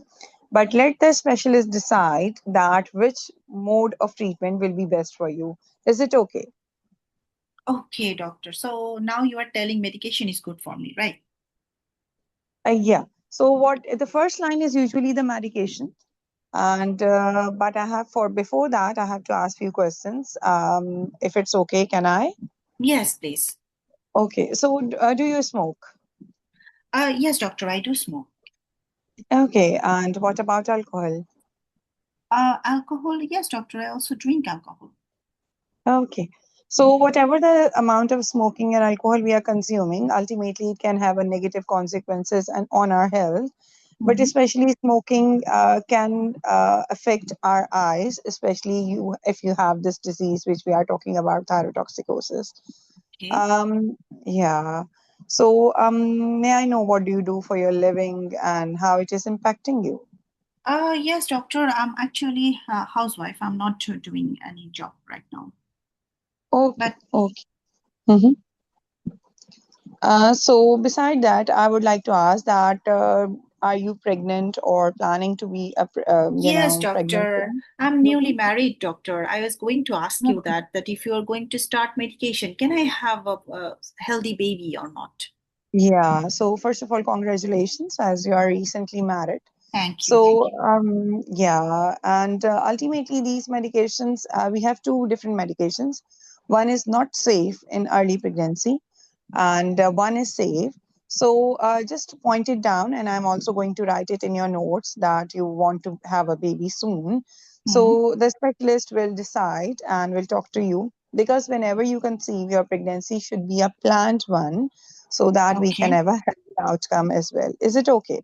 [SPEAKER 2] But let the specialist decide that which mode of treatment will be best for you. Is it okay?
[SPEAKER 1] Okay, doctor. So now you are telling medication is good for me, right?
[SPEAKER 2] Yeah. So what the first line is usually the medication. And but I have for before that, I have to ask few questions. If it's okay, can I?
[SPEAKER 1] Yes, please.
[SPEAKER 2] Okay, so do you smoke?
[SPEAKER 1] Yes, doctor, I do smoke.
[SPEAKER 2] Okay, and what about alcohol?
[SPEAKER 1] Alcohol, yes, doctor, I also drink alcohol.
[SPEAKER 2] Okay, so whatever the amount of smoking and alcohol we are consuming, ultimately it can have a negative consequences and on our health. But
[SPEAKER 1] Hmm.
[SPEAKER 2] especially smoking can affect our eyes, especially you if you have this disease which we are talking about, thyrotoxicosis.
[SPEAKER 1] Okay.
[SPEAKER 2] Um, yeah. So, may I know what do you do for your living and how it is impacting you?
[SPEAKER 1] Yes, doctor, I'm actually a housewife. I'm not doing any job right now.
[SPEAKER 2] Okay,
[SPEAKER 1] But
[SPEAKER 2] okay. Mm-hmm. So beside that, I would like to ask that are you pregnant or planning to be
[SPEAKER 1] yes,
[SPEAKER 2] pregnant
[SPEAKER 1] doctor,
[SPEAKER 2] soon?
[SPEAKER 1] I'm newly
[SPEAKER 2] Mhm.
[SPEAKER 1] married, doctor. I was going to ask you
[SPEAKER 2] Okay.
[SPEAKER 1] that if you are going to start medication, can I have a healthy baby or not?
[SPEAKER 2] Yeah. So first of all, congratulations as you are recently married.
[SPEAKER 1] Thank you, thank
[SPEAKER 2] So
[SPEAKER 1] you.
[SPEAKER 2] yeah, and ultimately these medications, we have two different medications. One is not safe in early pregnancy, and one is safe. So just point it down, and I'm also going to write it in your notes that you want to have a baby soon.
[SPEAKER 1] Hmm.
[SPEAKER 2] So the specialist will decide and will talk to you, because whenever you conceive, your pregnancy should be a planned one so that we can
[SPEAKER 1] Okay.
[SPEAKER 2] have a healthy outcome as well. Is it okay?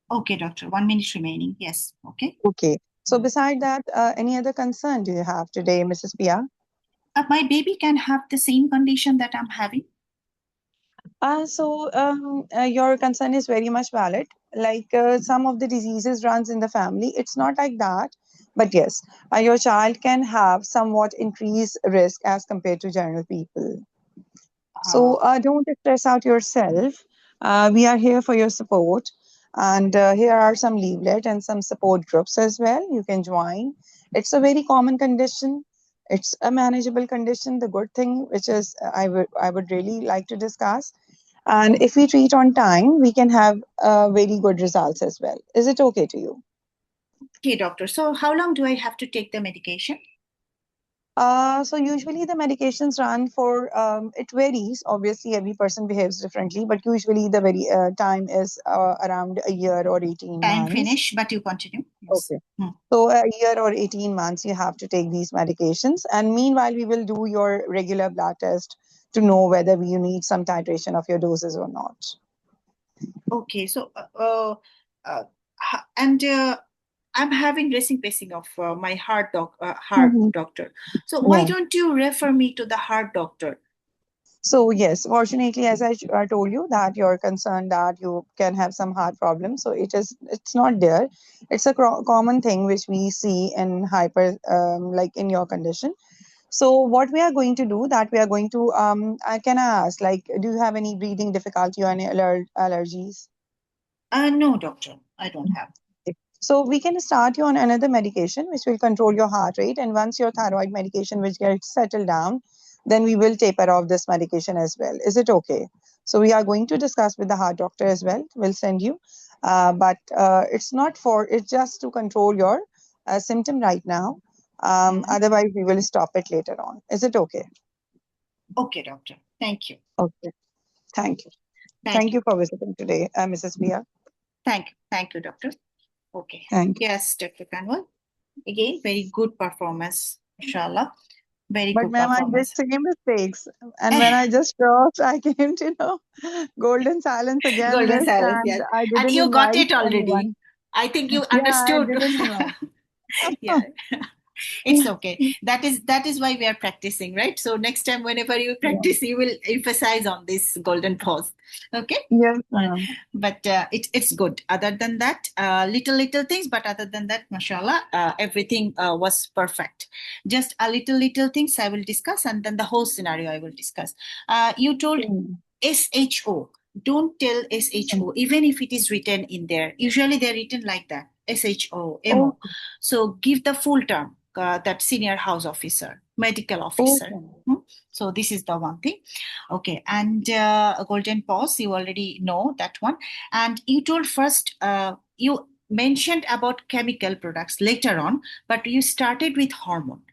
[SPEAKER 1] Okay, doctor. 1 minute remaining. Yes. Okay.
[SPEAKER 2] Okay. So beside that, any other concern do you have today, Mrs. Pia?
[SPEAKER 1] My baby can have the same condition that I'm having.
[SPEAKER 2] Your concern is very much valid. Like some of the diseases runs in the family. It's not like that, but yes, your child can have somewhat increased risk as compared to general people. So
[SPEAKER 1] Uh,
[SPEAKER 2] don't stress out yourself. We are here for your support. And here are some leaflet and some support groups as well. You can join. It's a very common condition. It's a manageable condition. The good thing, which is I would really like to discuss. And if we treat on time, we can have very good results as well. Is it okay to you?
[SPEAKER 1] okay, doctor. So how long do I have to take the medication?
[SPEAKER 2] So usually the medications run for it varies. Obviously, every person behaves differently, but usually the very time is around a year or 18
[SPEAKER 1] Time
[SPEAKER 2] months.
[SPEAKER 1] finish, but you continue. Yes.
[SPEAKER 2] Okay.
[SPEAKER 1] Hmm.
[SPEAKER 2] So a year or 18 months, you have to take these medications. And meanwhile, we will do your regular blood test to know whether you need some titration of your doses or not.
[SPEAKER 1] Okay, so and I'm having racing pacing of my heart
[SPEAKER 2] Mhm.
[SPEAKER 1] doctor. So why
[SPEAKER 2] Yeah.
[SPEAKER 1] don't you refer me to the heart doctor?
[SPEAKER 2] So yes, fortunately, as I told you that you're concerned that you can have some heart problems. So it's not there. It's a common thing which we see in hyper, like in your condition. So what we are going to do that we are going to, I can ask, like, do you have any breathing difficulty or any allergies?
[SPEAKER 1] No, doctor, I don't have.
[SPEAKER 2] So we can start you on another medication which will control your heart rate, and once your thyroid medication which gets settled down, then we will taper off this medication as well. Is it okay? So we are going to discuss with the heart doctor as well. We'll send you, but it's not for it's just to control your symptom right now.
[SPEAKER 1] Mhm.
[SPEAKER 2] Otherwise, we will stop it later on. Is it okay?
[SPEAKER 1] Okay, doctor. Thank you.
[SPEAKER 2] Okay. Thank you.
[SPEAKER 1] Thank
[SPEAKER 2] Thank
[SPEAKER 1] you.
[SPEAKER 2] you for visiting today, Mrs. Pia.
[SPEAKER 1] Thank you. Thank you, doctor. Okay.
[SPEAKER 2] Thank you.
[SPEAKER 1] Yes, Dr. Kanwal. Again, very good performance, inshallah. Very
[SPEAKER 2] But
[SPEAKER 1] good
[SPEAKER 2] ma'am, I did
[SPEAKER 1] performance.
[SPEAKER 2] same mistakes. And when I just crossed, I came to know golden silence again
[SPEAKER 1] Golden
[SPEAKER 2] missed,
[SPEAKER 1] silence,
[SPEAKER 2] and
[SPEAKER 1] yes.
[SPEAKER 2] I
[SPEAKER 1] And
[SPEAKER 2] didn't
[SPEAKER 1] you got
[SPEAKER 2] invite
[SPEAKER 1] it already.
[SPEAKER 2] anyone.
[SPEAKER 1] I think you
[SPEAKER 2] Yeah, I
[SPEAKER 1] understood.
[SPEAKER 2] didn't invite.
[SPEAKER 1] Yeah. It's okay. That is why we are practicing, right? So next time, whenever you
[SPEAKER 2] Yeah.
[SPEAKER 1] practice, you will emphasize on this golden pause. Okay.
[SPEAKER 2] Yes,
[SPEAKER 1] Uh,
[SPEAKER 2] ma'am.
[SPEAKER 1] but it's good. Other than that, little things. But other than that, mashallah, everything was perfect. Just a little things I will discuss, and then the whole scenario I will discuss. You told
[SPEAKER 2] Mm.
[SPEAKER 1] SHO. Don't tell SHO, even if it is written in there. Usually they're written like that, SHO, MO.
[SPEAKER 2] Okay.
[SPEAKER 1] So give the full term, that senior house officer, medical officer.
[SPEAKER 2] Okay.
[SPEAKER 1] Hmm? So this is the one thing. Okay, and a golden pause, you already know that one. And you told first, you mentioned about chemical products later on, but you started with hormone.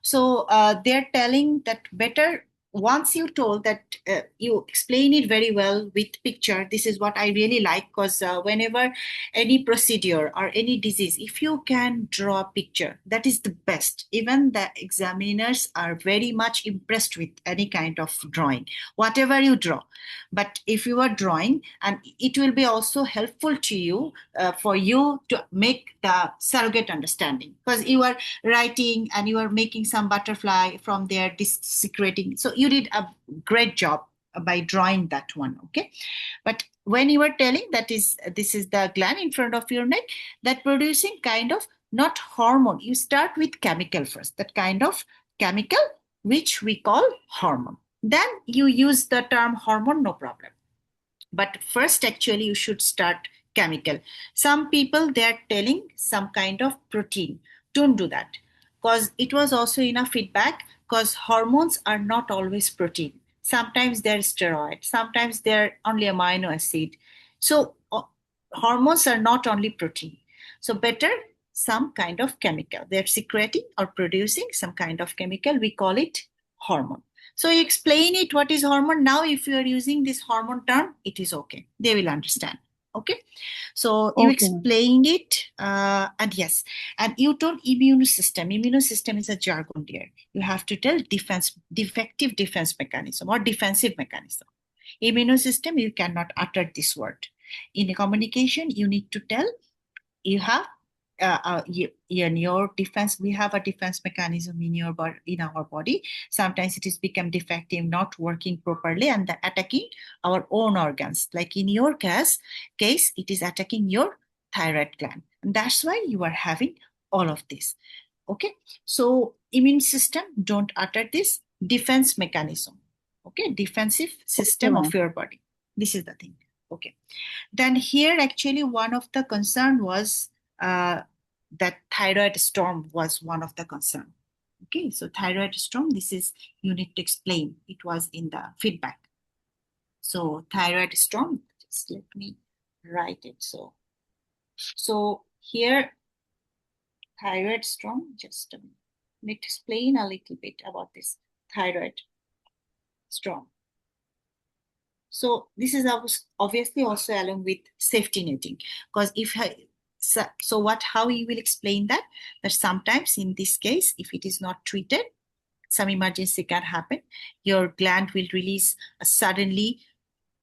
[SPEAKER 1] So they're telling that better once you told that you explain it very well with picture. This is what I really like, because whenever any procedure or any disease, if you can draw a picture, that is the best. Even the examiners are very much impressed with any kind of drawing, whatever you draw. But if you are drawing, and it will be also helpful to you, for you to make the surrogate understanding, because you are writing and you are making some butterfly from there secreting. So you did a great job by drawing that one. Okay. But when you are telling that is this is the gland in front of your neck that producing kind of not hormone, you start with chemical first, that kind of chemical which we call hormone, then you use the term hormone, no problem. But first actually you should start chemical. Some people they are telling some kind of protein, don't do that, because it was also enough feedback, because hormones are not always protein. Sometimes they're steroid, sometimes they're only amino acid. So hormones are not only protein. So better some kind of chemical, they're secreting or producing some kind of chemical, we call it hormone. So you explain it what is hormone. Now, if you are using this hormone term, it is okay. They will understand. Okay. So you
[SPEAKER 2] Okay.
[SPEAKER 1] explained it, and yes, and you told immune system. Immune system is a jargon there. You have to tell defective defense mechanism or defensive mechanism. Immune system, you cannot utter this word. In a communication, you need to tell you have in your defense, we have a defense mechanism in your body, in our body. Sometimes it is become defective, not working properly, and the attacking our own organs, like in your case it is attacking your thyroid gland, and that's why you are having all of this. Okay. So immune system, don't utter this. Defense mechanism. Okay. Defensive
[SPEAKER 2] Okay,
[SPEAKER 1] system of
[SPEAKER 2] ma'am.
[SPEAKER 1] your body, this is the thing. Okay. Then here actually one of the concern was uh, that thyroid storm was one of the concern. Okay, so thyroid storm, this is you need to explain. It was in the feedback. So thyroid storm, just let me write it. So here thyroid storm, just a minute. Need to explain a little bit about this thyroid storm. So this is obviously also along with safety netting, because if so what how you will explain that sometimes in this case if it is not treated, some emergency can happen. Your gland will release suddenly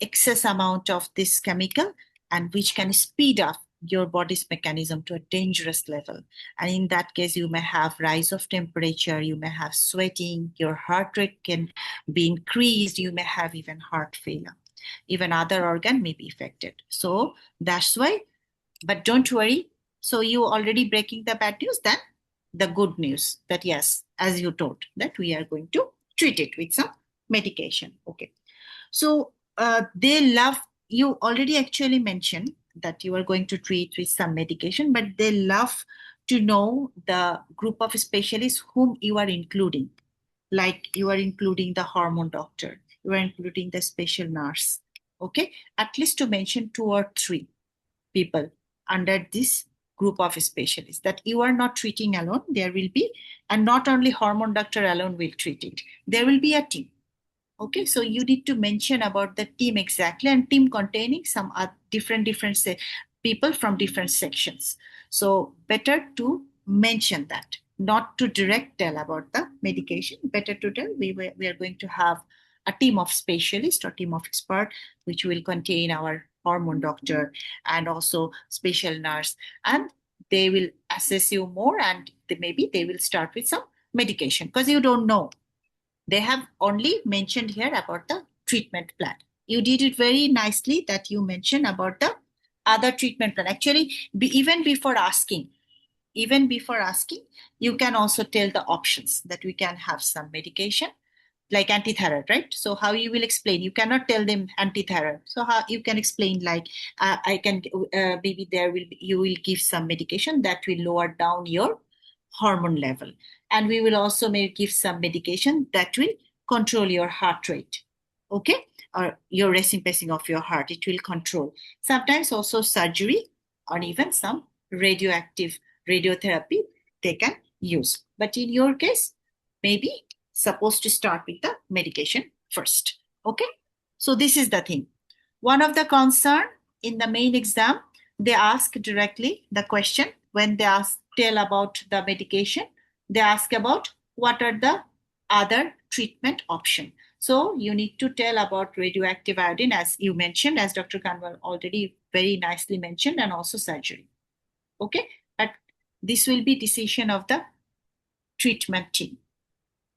[SPEAKER 1] excess amount of this chemical and which can speed up your body's mechanism to a dangerous level. And in that case, you may have rise of temperature, you may have sweating, your heart rate can be increased, you may have even heart failure. Even other organ may be affected. So that's why, but don't worry. So you already breaking the bad news, then the good news that yes, as you told, that we are going to treat it with some medication. Okay. So they love, you already actually mentioned that you are going to treat with some medication, but they love to know the group of specialists whom you are including. Like you are including the hormone doctor, you are including the special nurse. Okay, at least to mention 2 or 3 people under this group of specialists that you are not treating alone. There will be, and not only hormone doctor alone will treat it. There will be a team. Okay, so you need to mention about the team exactly, and team containing some different people from different sections. So better to mention that, not to direct tell about the medication. Better to tell we are going to have a team of specialists or team of expert, which will contain our hormone doctor and also special nurse, and they will assess you more, and maybe they will start with some medication because you don't know. They have only mentioned here about the treatment plan. You did it very nicely that you mentioned about the other treatment plan. Actually, even before asking, you can also tell the options that we can have some medication like antithyroid, right? So how you will explain? You cannot tell them antithyroid. So how you can explain like I can maybe you will give some medication that will lower down your hormone level, and we will also give some medication that will control your heart rate, okay, or your racing pacing of your heart. It will control. Sometimes also surgery or even some radioactive radiotherapy they can use. But in your case, maybe supposed to start with the medication first. Okay, so this is the thing. One of the concern in the main exam, they ask directly the question when they tell about the medication, they ask about what are the other treatment option. So you need to tell about radioactive iodine, as you mentioned, as Dr. Kanwal already very nicely mentioned, and also surgery. Okay, but this will be decision of the treatment team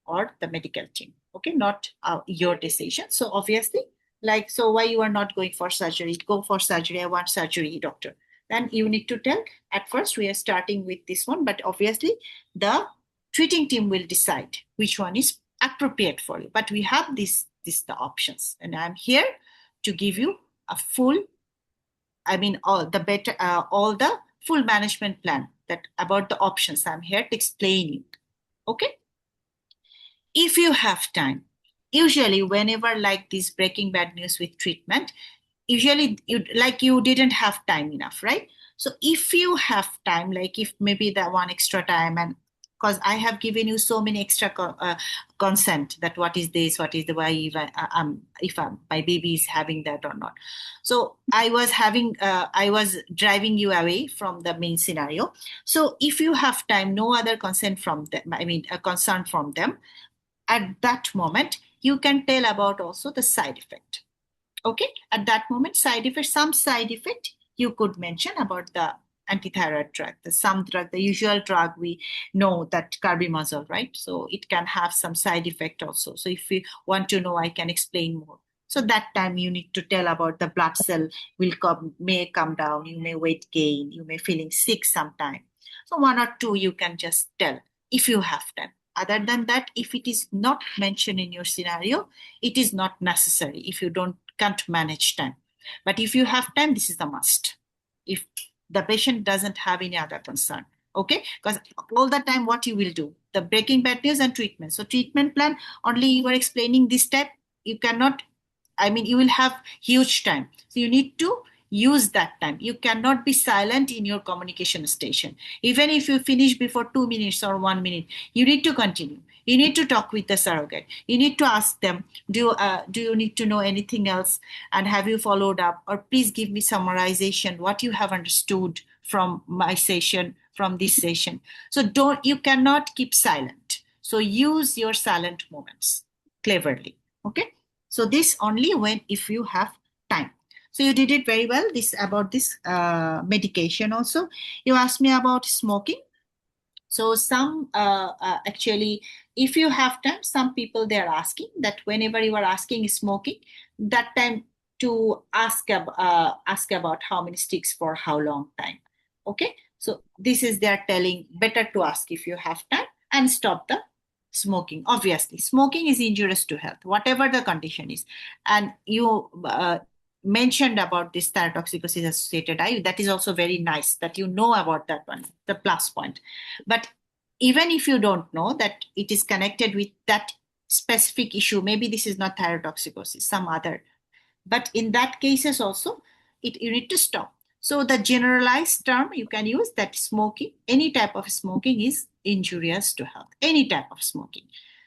[SPEAKER 1] or the medical team. Okay, not your decision. So obviously, like, so why you are not going for surgery? Go for surgery. I want surgery, doctor. Then you need to tell, at first we are starting with this one, but obviously the treating team will decide which one is appropriate for you. But we have the options, and I'm here to give you a full, all the full management plan that about the options. I'm here to explain you. Okay. If you have time, usually whenever like this breaking bad news with treatment, usually you didn't have time enough, right? So if you have time, like if maybe that one extra time, and because I have given you so many extra consent that what is this, what is the why, if my baby is having that or not. So I was driving you away from the main scenario. So if you have time, no other consent from them, a concern from them, at that moment you can tell about also the side effect. Okay, at that moment some side effect you could mention about the antithyroid drug, the usual drug we know, that carbimazole, right? So it can have some side effect also. So if you want to know, I can explain more. So that time you need to tell about the blood cell may come down, you may weight gain, you may feeling sick sometime. So 1 or 2 you can just tell if you have time. Other than that, if it is not mentioned in your scenario, it is not necessary if you can't manage time. But if you have time, this is a must. If the patient doesn't have any other concern, okay? Because all the time, what you will do, the breaking bad news and treatment. So treatment plan, only you are explaining this step. You cannot, you will have huge time. So you need to use that time. You cannot be silent in your communication station. Even if you finish before 2 minutes or 1 minute, you need to continue. You need to talk with the surrogate. You need to ask them, do you need to know anything else? And have you followed up? Or please give me summarization, what you have understood from my session, from this session. So you cannot keep silent. So use your silent moments cleverly. Okay. So this only if you have time. So you did it very well. This about this medication also. You asked me about smoking. So some actually, if you have time, some people they are asking that whenever you are asking smoking, that time to ask about how many sticks for how long time. Okay, so this is they are telling better to ask if you have time and stop the smoking. Obviously, smoking is injurious to health, whatever the condition is, and you mentioned about this thyrotoxicosis associated eye. That is also very nice that you know about that one, the plus point. But even if you don't know that it is connected with that specific issue, maybe this is not thyrotoxicosis, some other. But in that cases also, you need to stop. So the generalized term you can use that smoking, any type of smoking is injurious to health, any type of smoking.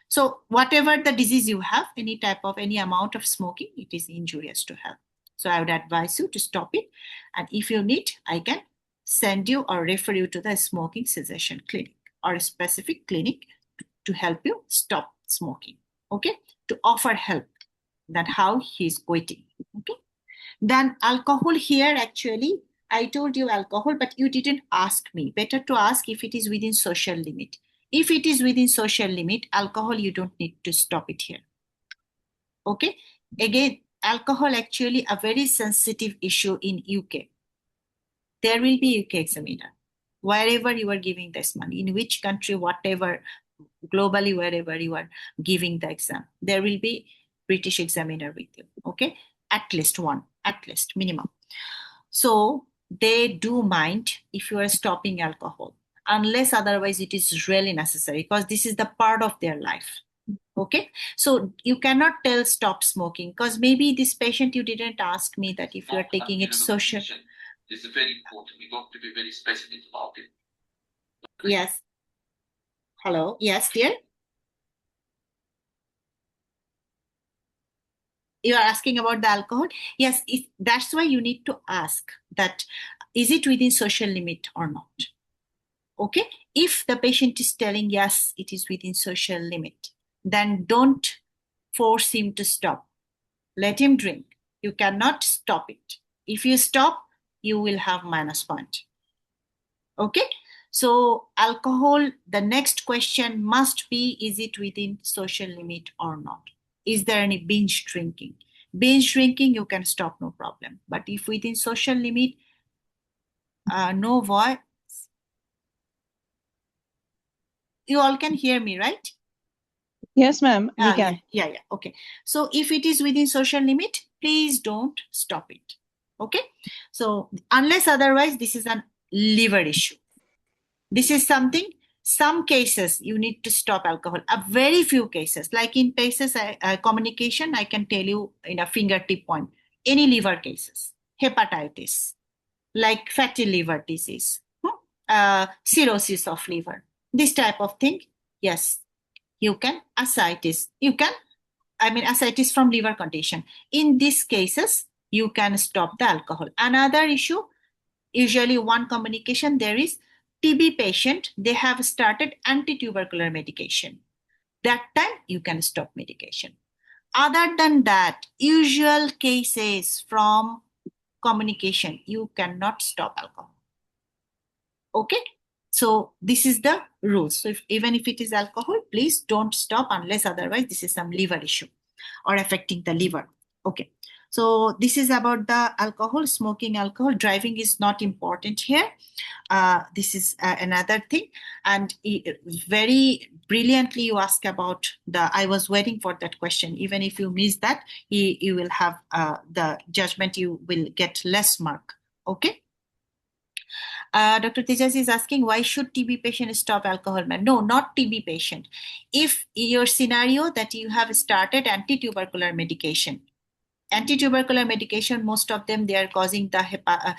[SPEAKER 1] So whatever the disease you have, any type of any amount of smoking, it is injurious to health. So I would advise you to stop it. And if you need, I can send you or refer you to the smoking cessation clinic or a specific clinic to help you stop smoking. Okay, to offer help that how he's quitting. Okay, then alcohol here actually I told you alcohol, but you didn't ask me. Better to ask if it is within social limit. If it is within social limit, alcohol you don't need to stop it here. Okay, again, alcohol actually a very sensitive issue in UK. There will be UK examiner wherever you are giving this money, in which country, whatever, globally, wherever you are giving the exam, there will be British examiner with you. Okay, at least one, at least minimum. So they do mind if you are stopping alcohol, unless otherwise it is really necessary, because this is the part of their life. Okay, so you cannot tell stop smoking, because maybe this patient you didn't ask me that if you are taking it social.
[SPEAKER 3] This is very important. We got to be very specific about it.
[SPEAKER 1] Yes. Hello. Yes, dear. You are asking about the alcohol. Yes, that's why you need to ask that is it within social limit or not. Okay, if the patient is telling yes, it is within social limit, then don't force him to stop. Let him drink. You cannot stop it. If you stop, you will have minus point. Okay, so alcohol, the next question must be, is it within social limit or not? Is there any binge drinking? Binge drinking, you can stop, no problem. But if within social limit, no voice. You all can hear me, right?
[SPEAKER 2] Yes, ma'am, we can.
[SPEAKER 1] Yeah. Okay. So if it is within social limit, please don't stop it. Okay. So unless otherwise, this is a liver issue. This is something, some cases you need to stop alcohol. A very few cases, like in PACES communication, I can tell you in a fingertip point, any liver cases, hepatitis, like fatty liver disease, cirrhosis of liver, this type of thing. Yes, you can ascites. Ascites from liver condition. In these cases, you can stop the alcohol. Another issue, usually one communication, there is TB patient, they have started anti-tubercular medication. That time you can stop medication. Other than that, usual cases from communication, you cannot stop alcohol. Okay, so this is the rule. So even if it is alcohol, please don't stop unless otherwise this is some liver issue or affecting the liver. Okay, so this is about the alcohol, smoking alcohol. Driving is not important here. This is another thing. And very brilliantly you ask about I was waiting for that question. Even if you miss that, you will have the judgment, you will get less mark. Okay. Dr. Tejas is asking, why should TB patient stop alcohol? No, not TB patient. If your scenario that you have started anti-tubercular medication, most of them, they are causing the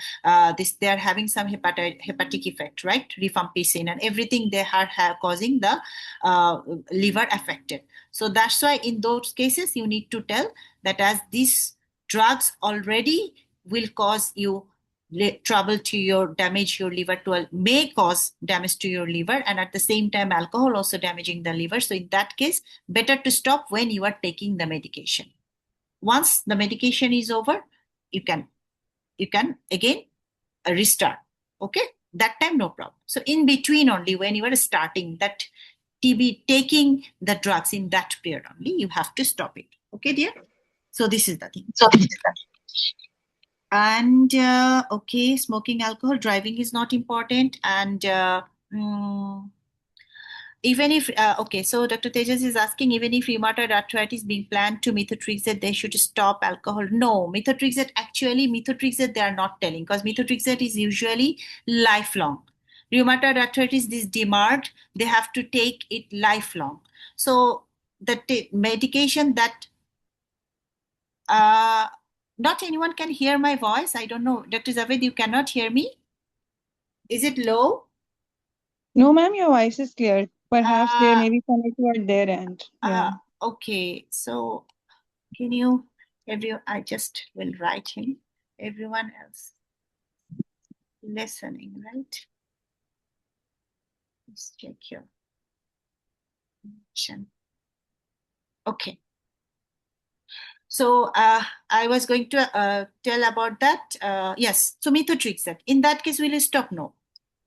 [SPEAKER 1] they are having some hepatic effect, right? Rifampicin and everything, they are causing the liver affected. So that's why in those cases, you need to tell that as these drugs already will cause you trouble to your damage your liver, may cause damage to your liver, and at the same time alcohol also damaging the liver. So in that case, better to stop when you are taking the medication. Once the medication is over, you can again restart. Okay, that time no problem. So in between only, when you are starting that TB, taking the drugs in that period only, you have to stop it. Okay, dear. So this is the thing. And okay, smoking alcohol, driving is not important. And even if, okay, so Dr. Tejas is asking, even if rheumatoid arthritis being planned to methotrexate, they should stop alcohol. No, methotrexate, they are not telling, because methotrexate is usually lifelong. Rheumatoid arthritis, this DMARD, they have to take it lifelong. So the medication that, not anyone can hear my voice. I don't know. Dr. Zaved, you cannot hear me? Is it low?
[SPEAKER 2] No, ma'am, your voice is clear. Perhaps there may be some issue at their end. Yeah.
[SPEAKER 1] Okay, so can you, I just will write him, everyone else listening, right? Let's check your connection. Okay. So I was going to tell about that. Yes, so methotrexate. In that case, will you stop? No.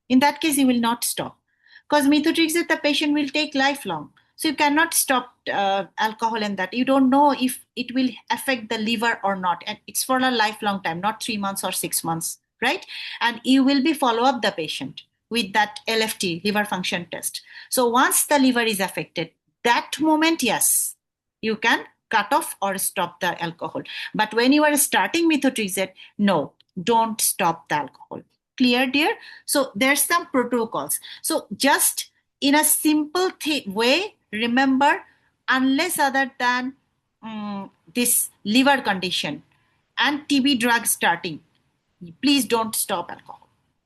[SPEAKER 1] In that case, you will not stop. Because methotrexate, the patient will take lifelong. So you cannot stop alcohol in that. You don't know if it will affect the liver or not. And it's for a lifelong time, not 3 months or 6 months, right? And you will be follow up the patient with that LFT, liver function test. So once the liver is affected, that moment, yes, you can cut off or stop the alcohol. But when you are starting methotrexate, no, don't stop the alcohol. Clear, dear? So there's some protocols. So just in a simple way, remember, unless other than this liver condition and TB drug starting, please don't stop alcohol.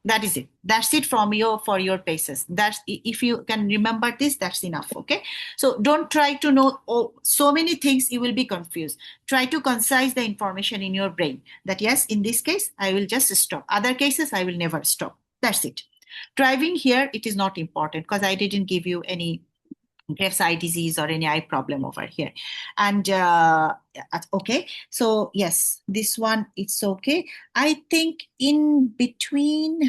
[SPEAKER 1] That is it. That's it from you for your PACES. That's, if you can remember this, that's enough. Okay. So don't try to know so many things. You will be confused. Try to concise the information in your brain that yes, in this case, I will just stop. Other cases, I will never stop. That's it. Driving here, it is not important because I didn't give you any Graves' eye disease or any eye problem over here. And okay, so yes, this one, it's okay. I think in between,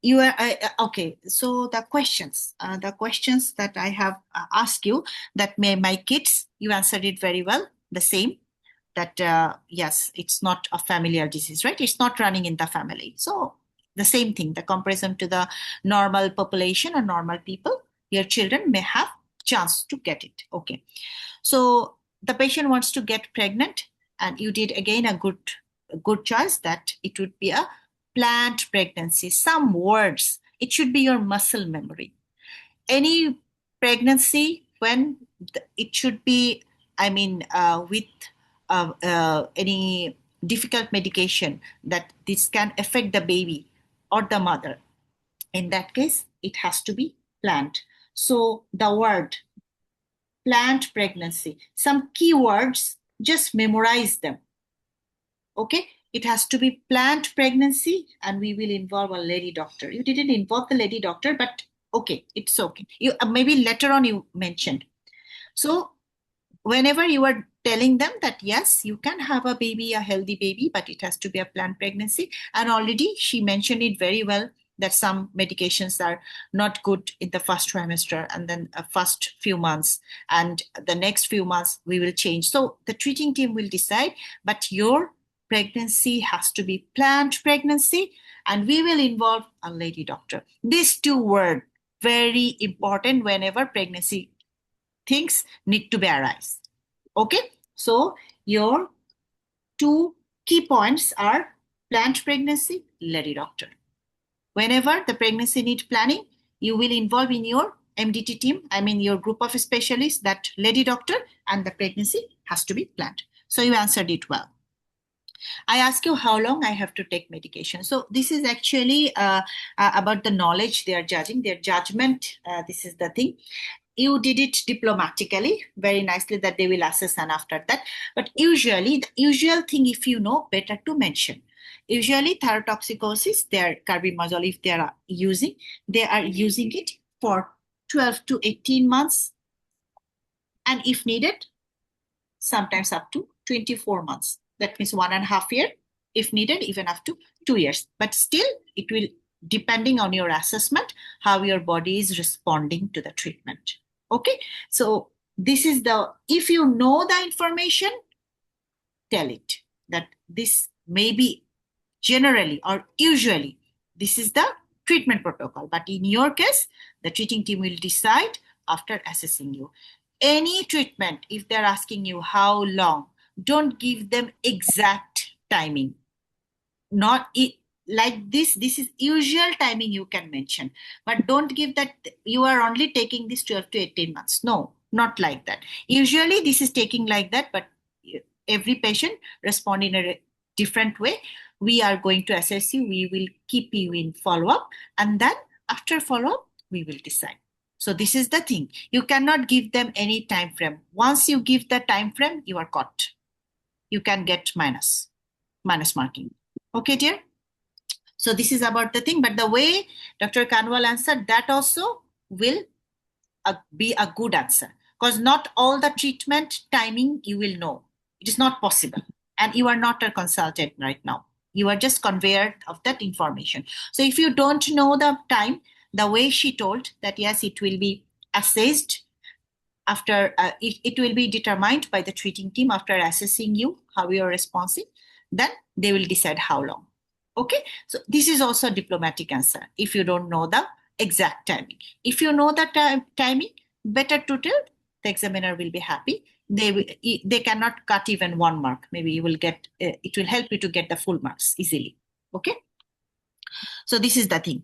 [SPEAKER 1] you are okay. So the questions that I have asked you, that my kids, you answered it very well. The same, that yes, it's not a familial disease, right? It's not running in the family. So the same thing, the comparison to the normal population or normal people, your children may have chance to get it. Okay. So the patient wants to get pregnant, and you did again a good choice that it would be a planned pregnancy. Some words, it should be your muscle memory. Any pregnancy, when it should be, I mean, with any difficult medication that this can affect the baby or the mother. In that case, it has to be planned. So the word planned pregnancy, some keywords, just memorize them. Okay, it has to be planned pregnancy, and we will involve a lady doctor. You didn't involve the lady doctor, but okay, it's okay. You maybe later on you mentioned. So whenever you are telling them that yes, you can have a baby, a healthy baby, but it has to be a planned pregnancy. And already she mentioned it very well, that some medications are not good in the first trimester and then first few months, and the next few months we will change. So the treating team will decide, but your pregnancy has to be planned pregnancy, and we will involve a lady doctor. These two words, very important whenever pregnancy things need to be arise. Okay, so your two key points are planned pregnancy, lady doctor. Whenever the pregnancy needs planning, you will involve in your MDT team, I mean your group of specialists, that lady doctor, and the pregnancy has to be planned. So you answered it well. I ask you how long I have to take medication. So this is actually about the knowledge they are judging, their judgment. This is the thing. You did it diplomatically, very nicely, that they will assess, and after that. But usually, the usual thing, if you know, better to mention. Usually, thyrotoxicosis, their carbimazole, if they are using it for 12 to 18 months. And if needed, sometimes up to 24 months. That means 1.5 years, if needed, even up to 2 years. But still, it will, depending on your assessment, how your body is responding to the treatment. Okay, so this is the, if you know the information, tell it that this may be generally or usually this is the treatment protocol, but in your case the treating team will decide after assessing you. Any treatment, if they're asking you how long, don't give them exact timing. Not like this is usual timing you can mention, but don't give that you are only taking this 12 to 18 months. No, not like that. Usually this is taking like that, but every patient respond in a different way. We are going to assess you, we will keep you in follow-up, and then after follow-up we will decide. So this is the thing, you cannot give them any time frame. Once you give the time frame, you are caught, you can get minus marking. Okay, dear? So this is about the thing, but the way Dr. Kanwal answered, that also will be a good answer, because not all the treatment timing you will know. It is not possible. And you are not a consultant right now. You are just conveyor of that information. So if you don't know the time, the way she told that, yes, it will be assessed after, it will be determined by the treating team after assessing you, how you are responding, then they will decide how long. Okay, so this is also a diplomatic answer if you don't know the exact timing. If you know the timing, better to tell, the examiner will be happy. They cannot cut even 1 mark. Maybe you will get, it will help you to get the full marks easily. Okay, so this is the thing.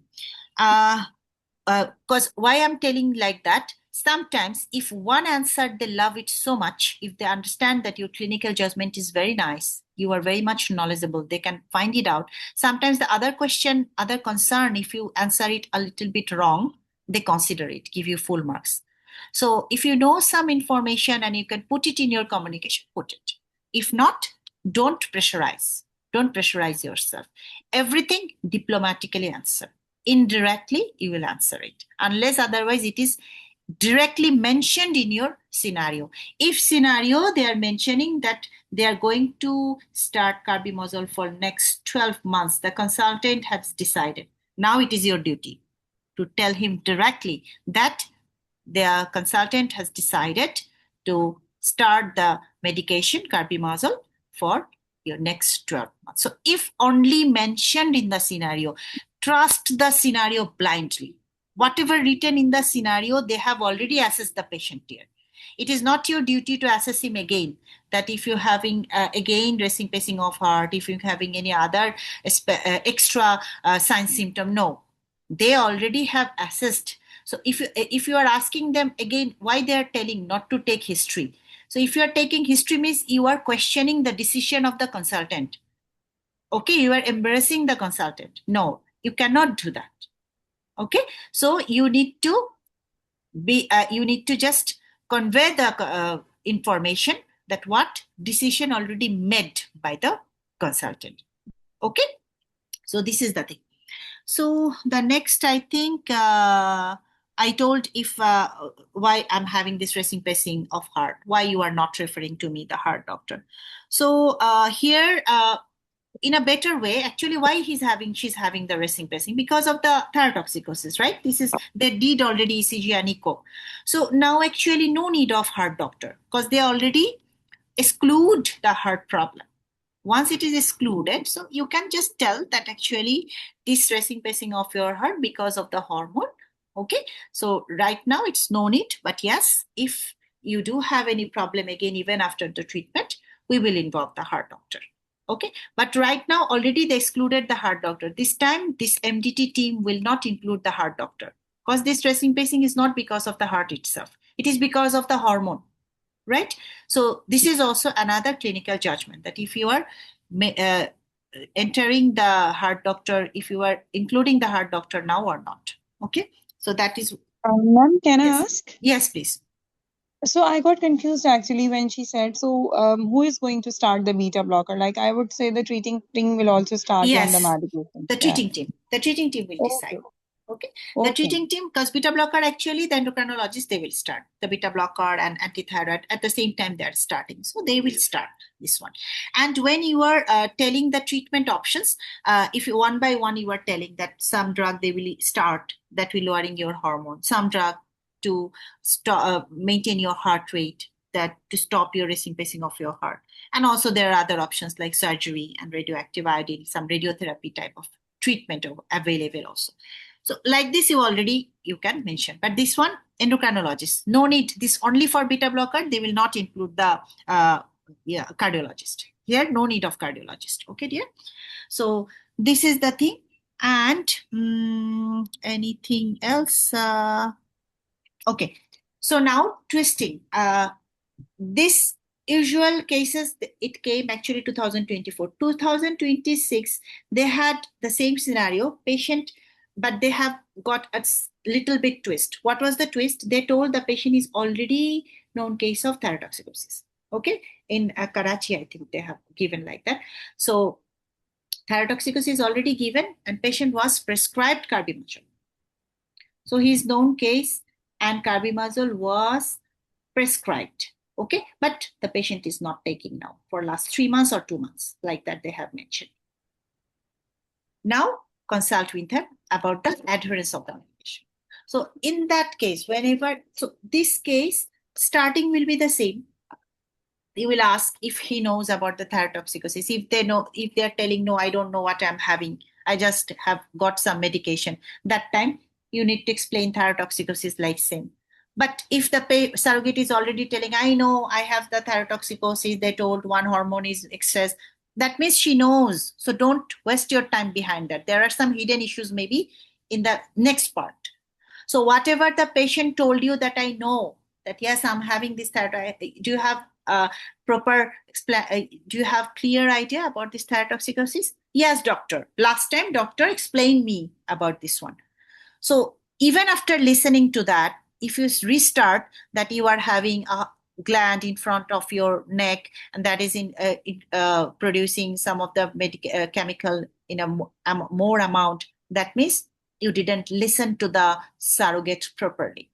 [SPEAKER 1] Because why I'm telling like that, sometimes if one answer, they love it so much, if they understand that your clinical judgment is very nice, you are very much knowledgeable, they can find it out. Sometimes the other question, other concern, if you answer it a little bit wrong, they consider it, give you full marks. So if you know some information and you can put it in your communication, put it. If not, don't pressurize. Don't pressurize yourself. Everything diplomatically answer. Indirectly, you will answer it, unless otherwise it is directly mentioned in your scenario. If scenario, they are mentioning that they are going to start carbimazole for next 12 months, the consultant has decided. Now it is your duty to tell him directly that the consultant has decided to start the medication carbimazole for your next 12 months. So if only mentioned in the scenario, trust the scenario blindly. Whatever written in the scenario, they have already assessed the patient here. It is not your duty to assess him again, that if you're having again racing pacing of heart, if you're having any other extra sign symptom, no. They already have assessed. So if you are asking them again why they are telling not to take history, so if you are taking history means you are questioning the decision of the consultant. Okay, you are embarrassing the consultant. No, you cannot do that. Okay, so you need to be you need to just convey the information that what decision already made by the consultant. Okay, so this is the thing. So the next, I think I told if why I'm having this racing pacing of heart, why you are not referring to me, the heart doctor. So here in a better way, actually, why she's having the racing pacing, because of the thyrotoxicosis, right? This is, they did already ECG and echo. So now actually no need of heart doctor, because they already exclude the heart problem. Once it is excluded, so you can just tell that actually this racing pacing of your heart because of the hormone. Okay, so right now it's no need, but yes, if you do have any problem again, even after the treatment, we will involve the heart doctor. Okay, but right now already they excluded the heart doctor. This time, this MDT team will not include the heart doctor, because this racing pacing is not because of the heart itself. It is because of the hormone, right? So this is also another clinical judgment, that if you are entering the heart doctor, if you are including the heart doctor now or not. Okay, so that is.
[SPEAKER 2] Ma'am, can I
[SPEAKER 1] Yes.
[SPEAKER 2] ask?
[SPEAKER 1] Yes, please.
[SPEAKER 2] So I got confused actually when she said, so who is going to start the beta blocker? Like I would say the treating team will also start when the
[SPEAKER 1] Yes,
[SPEAKER 2] medication.
[SPEAKER 1] the
[SPEAKER 2] Yeah.
[SPEAKER 1] treating team. The treating team will decide.
[SPEAKER 2] Okay.
[SPEAKER 1] Okay. The treating team, because beta blocker, actually, the endocrinologist, they will start the beta blocker and antithyroid at the same time they are starting. So they will start this one. And when you are telling the treatment options, if you one by one, you are telling that some drug they will start that will lowering your hormone, some drug to stop, maintain your heart rate, that to stop your racing pacing of your heart. And also there are other options like surgery and radioactive iodine, some radiotherapy type of treatment available also. So like this, you can mention, but this one, endocrinologist, no need. This only for beta blocker. They will not include the cardiologist. Here, no need of cardiologist. Okay, dear. So this is the thing. And anything else? Okay. So now twisting. This usual cases, it came actually 2024. 2026, they had the same scenario, patient, but they have got a little bit twist. What was the twist? They told the patient is already known case of thyrotoxicosis. Okay, in Karachi, I think they have given like that. So thyrotoxicosis is already given, and patient was prescribed carbimazole. So his known case, and carbimazole was prescribed. Okay, but the patient is not taking now for last 3 months or 2 months, like that they have mentioned. Now consult with them about the adherence of the medication. So in that case, this case, starting will be the same. You will ask if he knows about the thyrotoxicosis. If they're telling, no, I don't know what I'm having, I just have got some medication, that time you need to explain thyrotoxicosis like same. But if the surrogate is already telling, I know I have the thyrotoxicosis, they told one hormone is excess, that means she knows. So don't waste your time behind that. There are some hidden issues maybe in the next part. So whatever the patient told you that I know that, yes, I'm having this thyroid, do you have do you have clear idea about this thyrotoxicosis? Yes, doctor. Last time doctor explained me about this one. So even after listening to that, if you restart that you are having a gland in front of your neck and that is producing some of the chemical in a more amount, that means you didn't listen to the surrogate properly.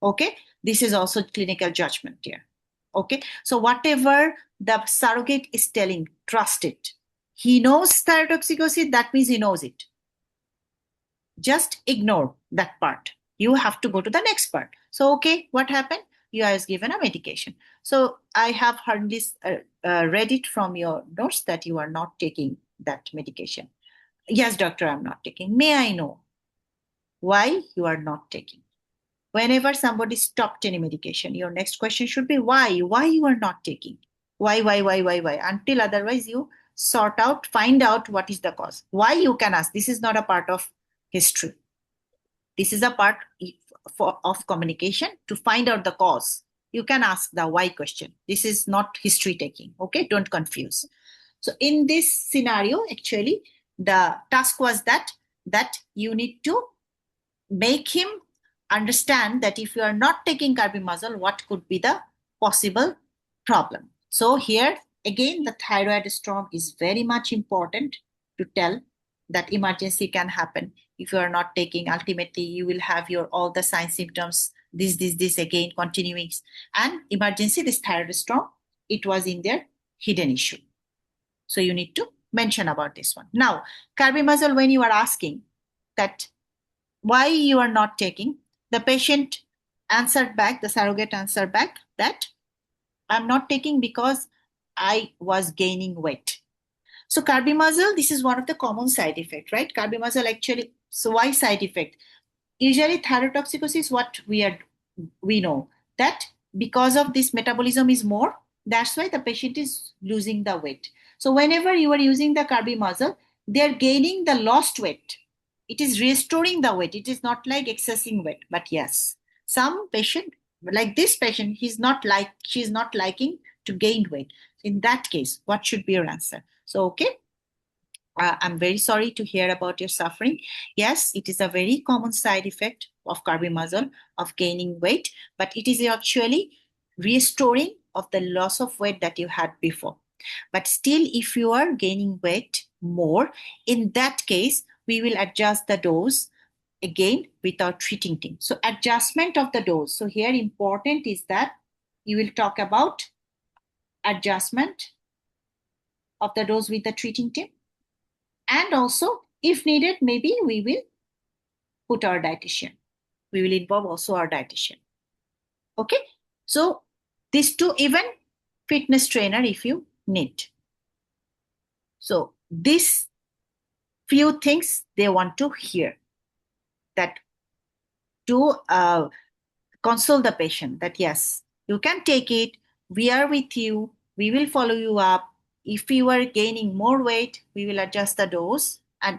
[SPEAKER 1] Okay, this is also clinical judgment here. Okay, so whatever the surrogate is telling, trust it. He knows thyrotoxicosis, that means he knows it. Just ignore that part. You have to go to the next part. So, okay, what happened? You are given a medication. So I have heard this, read it from your notes that you are not taking that medication. Yes, doctor, I'm not taking. May I know why you are not taking? Whenever somebody stopped any medication, your next question should be why? Why you are not taking? Why? Until otherwise you find out what is the cause. Why you can ask. This is not a part of history. This is a part of communication to find out the cause. You can ask the why question. This is not history taking. Okay, don't confuse. So in this scenario, actually, the task was that you need to make him understand that if you are not taking carbimazole, what could be the possible problem. So here, again, the thyroid storm is very much important to tell that emergency can happen. If you are not taking, ultimately, you will have all the sign symptoms, this again continuing. And emergency, this thyroid storm, it was in their hidden issue. So you need to mention about this one. Now, carbimazole, when you are asking that why you are not taking, the patient answered back, the surrogate answered back that I'm not taking because I was gaining weight. So carbimazole, this is one of the common side effects, right? Carbimazole actually, so why side effect? Usually thyrotoxicosis, what we know that because of this metabolism is more, that's why the patient is losing the weight. So whenever you are using the carbimazole, they are gaining the lost weight. It is restoring the weight. It is not like excessing weight. But yes, some patient, like this patient, she's not liking to gain weight. In that case, what should be your answer? So, okay, I'm very sorry to hear about your suffering. Yes, it is a very common side effect of carbimazole, of gaining weight, but it is actually restoring of the loss of weight that you had before. But still, if you are gaining weight more, in that case, we will adjust the dose again with our treating team. So adjustment of the dose. So here important is that you will talk about adjustment of the dose with the treating team. And also, if needed, maybe we will put our dietitian. We will involve also our dietitian. Okay. So these two, even fitness trainer if you need. So these few things they want to hear, that to console the patient that yes, you can take it, we are with you, we will follow you up. If you are gaining more weight, we will adjust the dose, and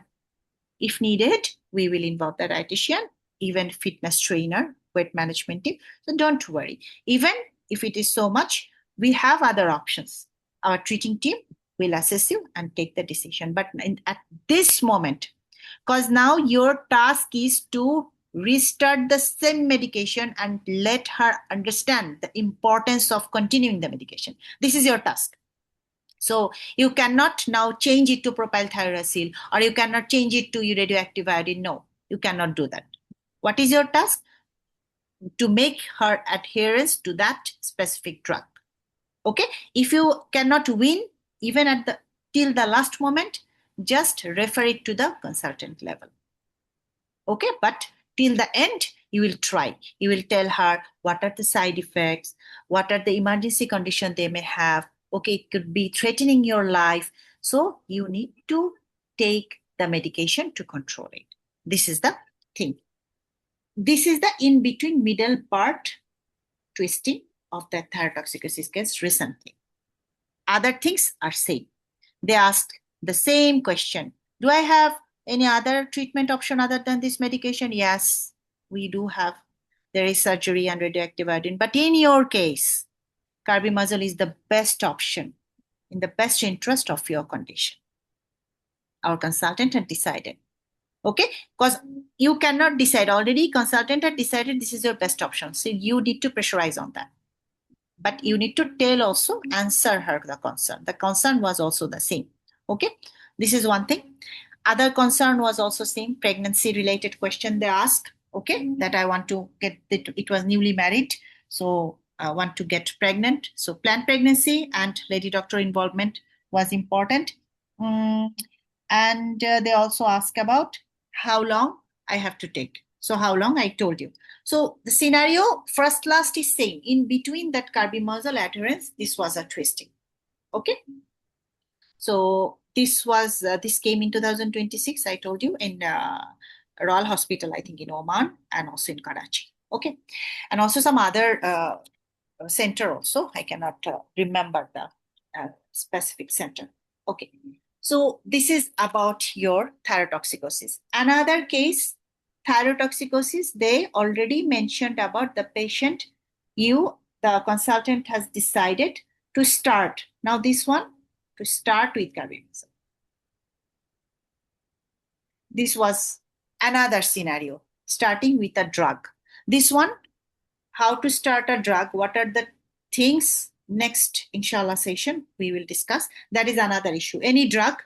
[SPEAKER 1] if needed, we will involve the dietitian, even fitness trainer, weight management team. So don't worry. Even if it is so much, we have other options. Our treating team will assess you and take the decision. But at this moment, because now your task is to restart the same medication and let her understand the importance of continuing the medication. This is your task. So you cannot now change it to propylthiouracil, or you cannot change it to radioactive iodine. No, you cannot do that. What is your task? To make her adherence to that specific drug. Okay. If you cannot win even at the till the last moment, just refer it to the consultant level. Okay. But till the end, you will try. You will tell her what are the side effects, what are the emergency conditions they may have. Okay, it could be threatening your life. So you need to take the medication to control it. This is the thing. This is the in-between middle part twisting of the thyrotoxicosis case recently. Other things are same. They ask the same question. Do I have any other treatment option other than this medication? Yes, we do have. There is surgery and radioactive iodine. But in your case, carbimazole is the best option in the best interest of your condition. Our consultant had decided. Okay, because you cannot decide. Already consultant had decided this is your best option. So you need to pressurize on that. But you need to tell also, answer her the concern. The concern was also the same. Okay, this is one thing. Other concern was also same, pregnancy related question they asked. Okay, that I want to get, it was newly married. So I want to get pregnant. So planned pregnancy and lady doctor involvement was important. And they also ask about how long I have to take. So how long I told you. So the scenario first last is same. In between that carbimazole adherence, this was a twisting. Okay. So this was this came in 2026. I told you in Royal Hospital, I think in Oman and also in Karachi. Okay, and also some other center also. I cannot remember the specific center. Okay. So this is about your thyrotoxicosis. Another case, thyrotoxicosis, they already mentioned about the patient. The consultant has decided to start. Now this one, to start with carbimazole. This was another scenario, starting with a drug. This one, how to start a drug, what are the things, next inshallah session we will discuss. That is another issue. Any drug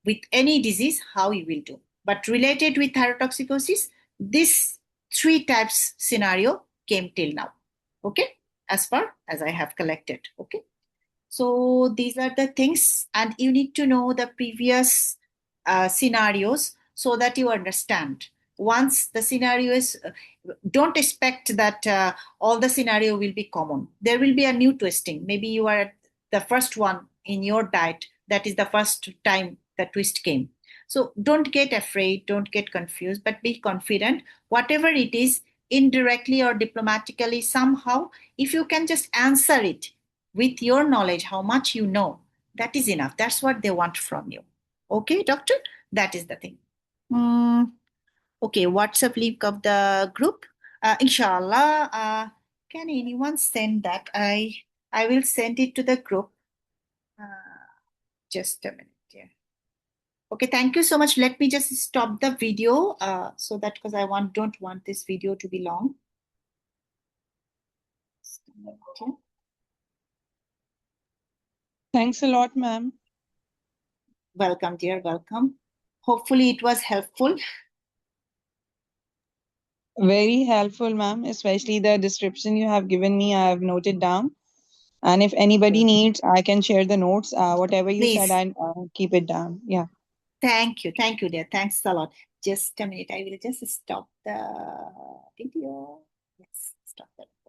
[SPEAKER 1] with any disease, how you will do. But related with thyrotoxicosis, this 3 types scenario came till now. Okay, as far as I have collected. Okay, so these are the things, and you need to know the previous scenarios so that you understand. Once the scenario is, don't expect that all the scenario will be common. There will be a new twisting. Maybe you are the first one in your diet. That is the first time the twist came. So don't get afraid, don't get confused, but be confident. Whatever it is, indirectly or diplomatically, somehow, if you can just answer it with your knowledge, how much you know, that is enough. That's what they want from you. Okay, doctor? That is the thing. Okay, WhatsApp link of the group. Inshallah, can anyone send that? I will send it to the group. Just a minute. Yeah. Okay, thank you so much. Let me just stop the video so that, because I don't want this video to be long. Okay.
[SPEAKER 2] Thanks a lot, ma'am.
[SPEAKER 1] Welcome, dear. Welcome. Hopefully it was helpful.
[SPEAKER 2] Very helpful, ma'am, especially the description you have given me. I have noted down. And if anybody needs, I can share the notes. Whatever you said,
[SPEAKER 1] Please.
[SPEAKER 2] I'll keep it down. Yeah.
[SPEAKER 1] Thank you. Thank you, dear. Thanks a lot. Just a minute. I will just stop the video. Yes, stop the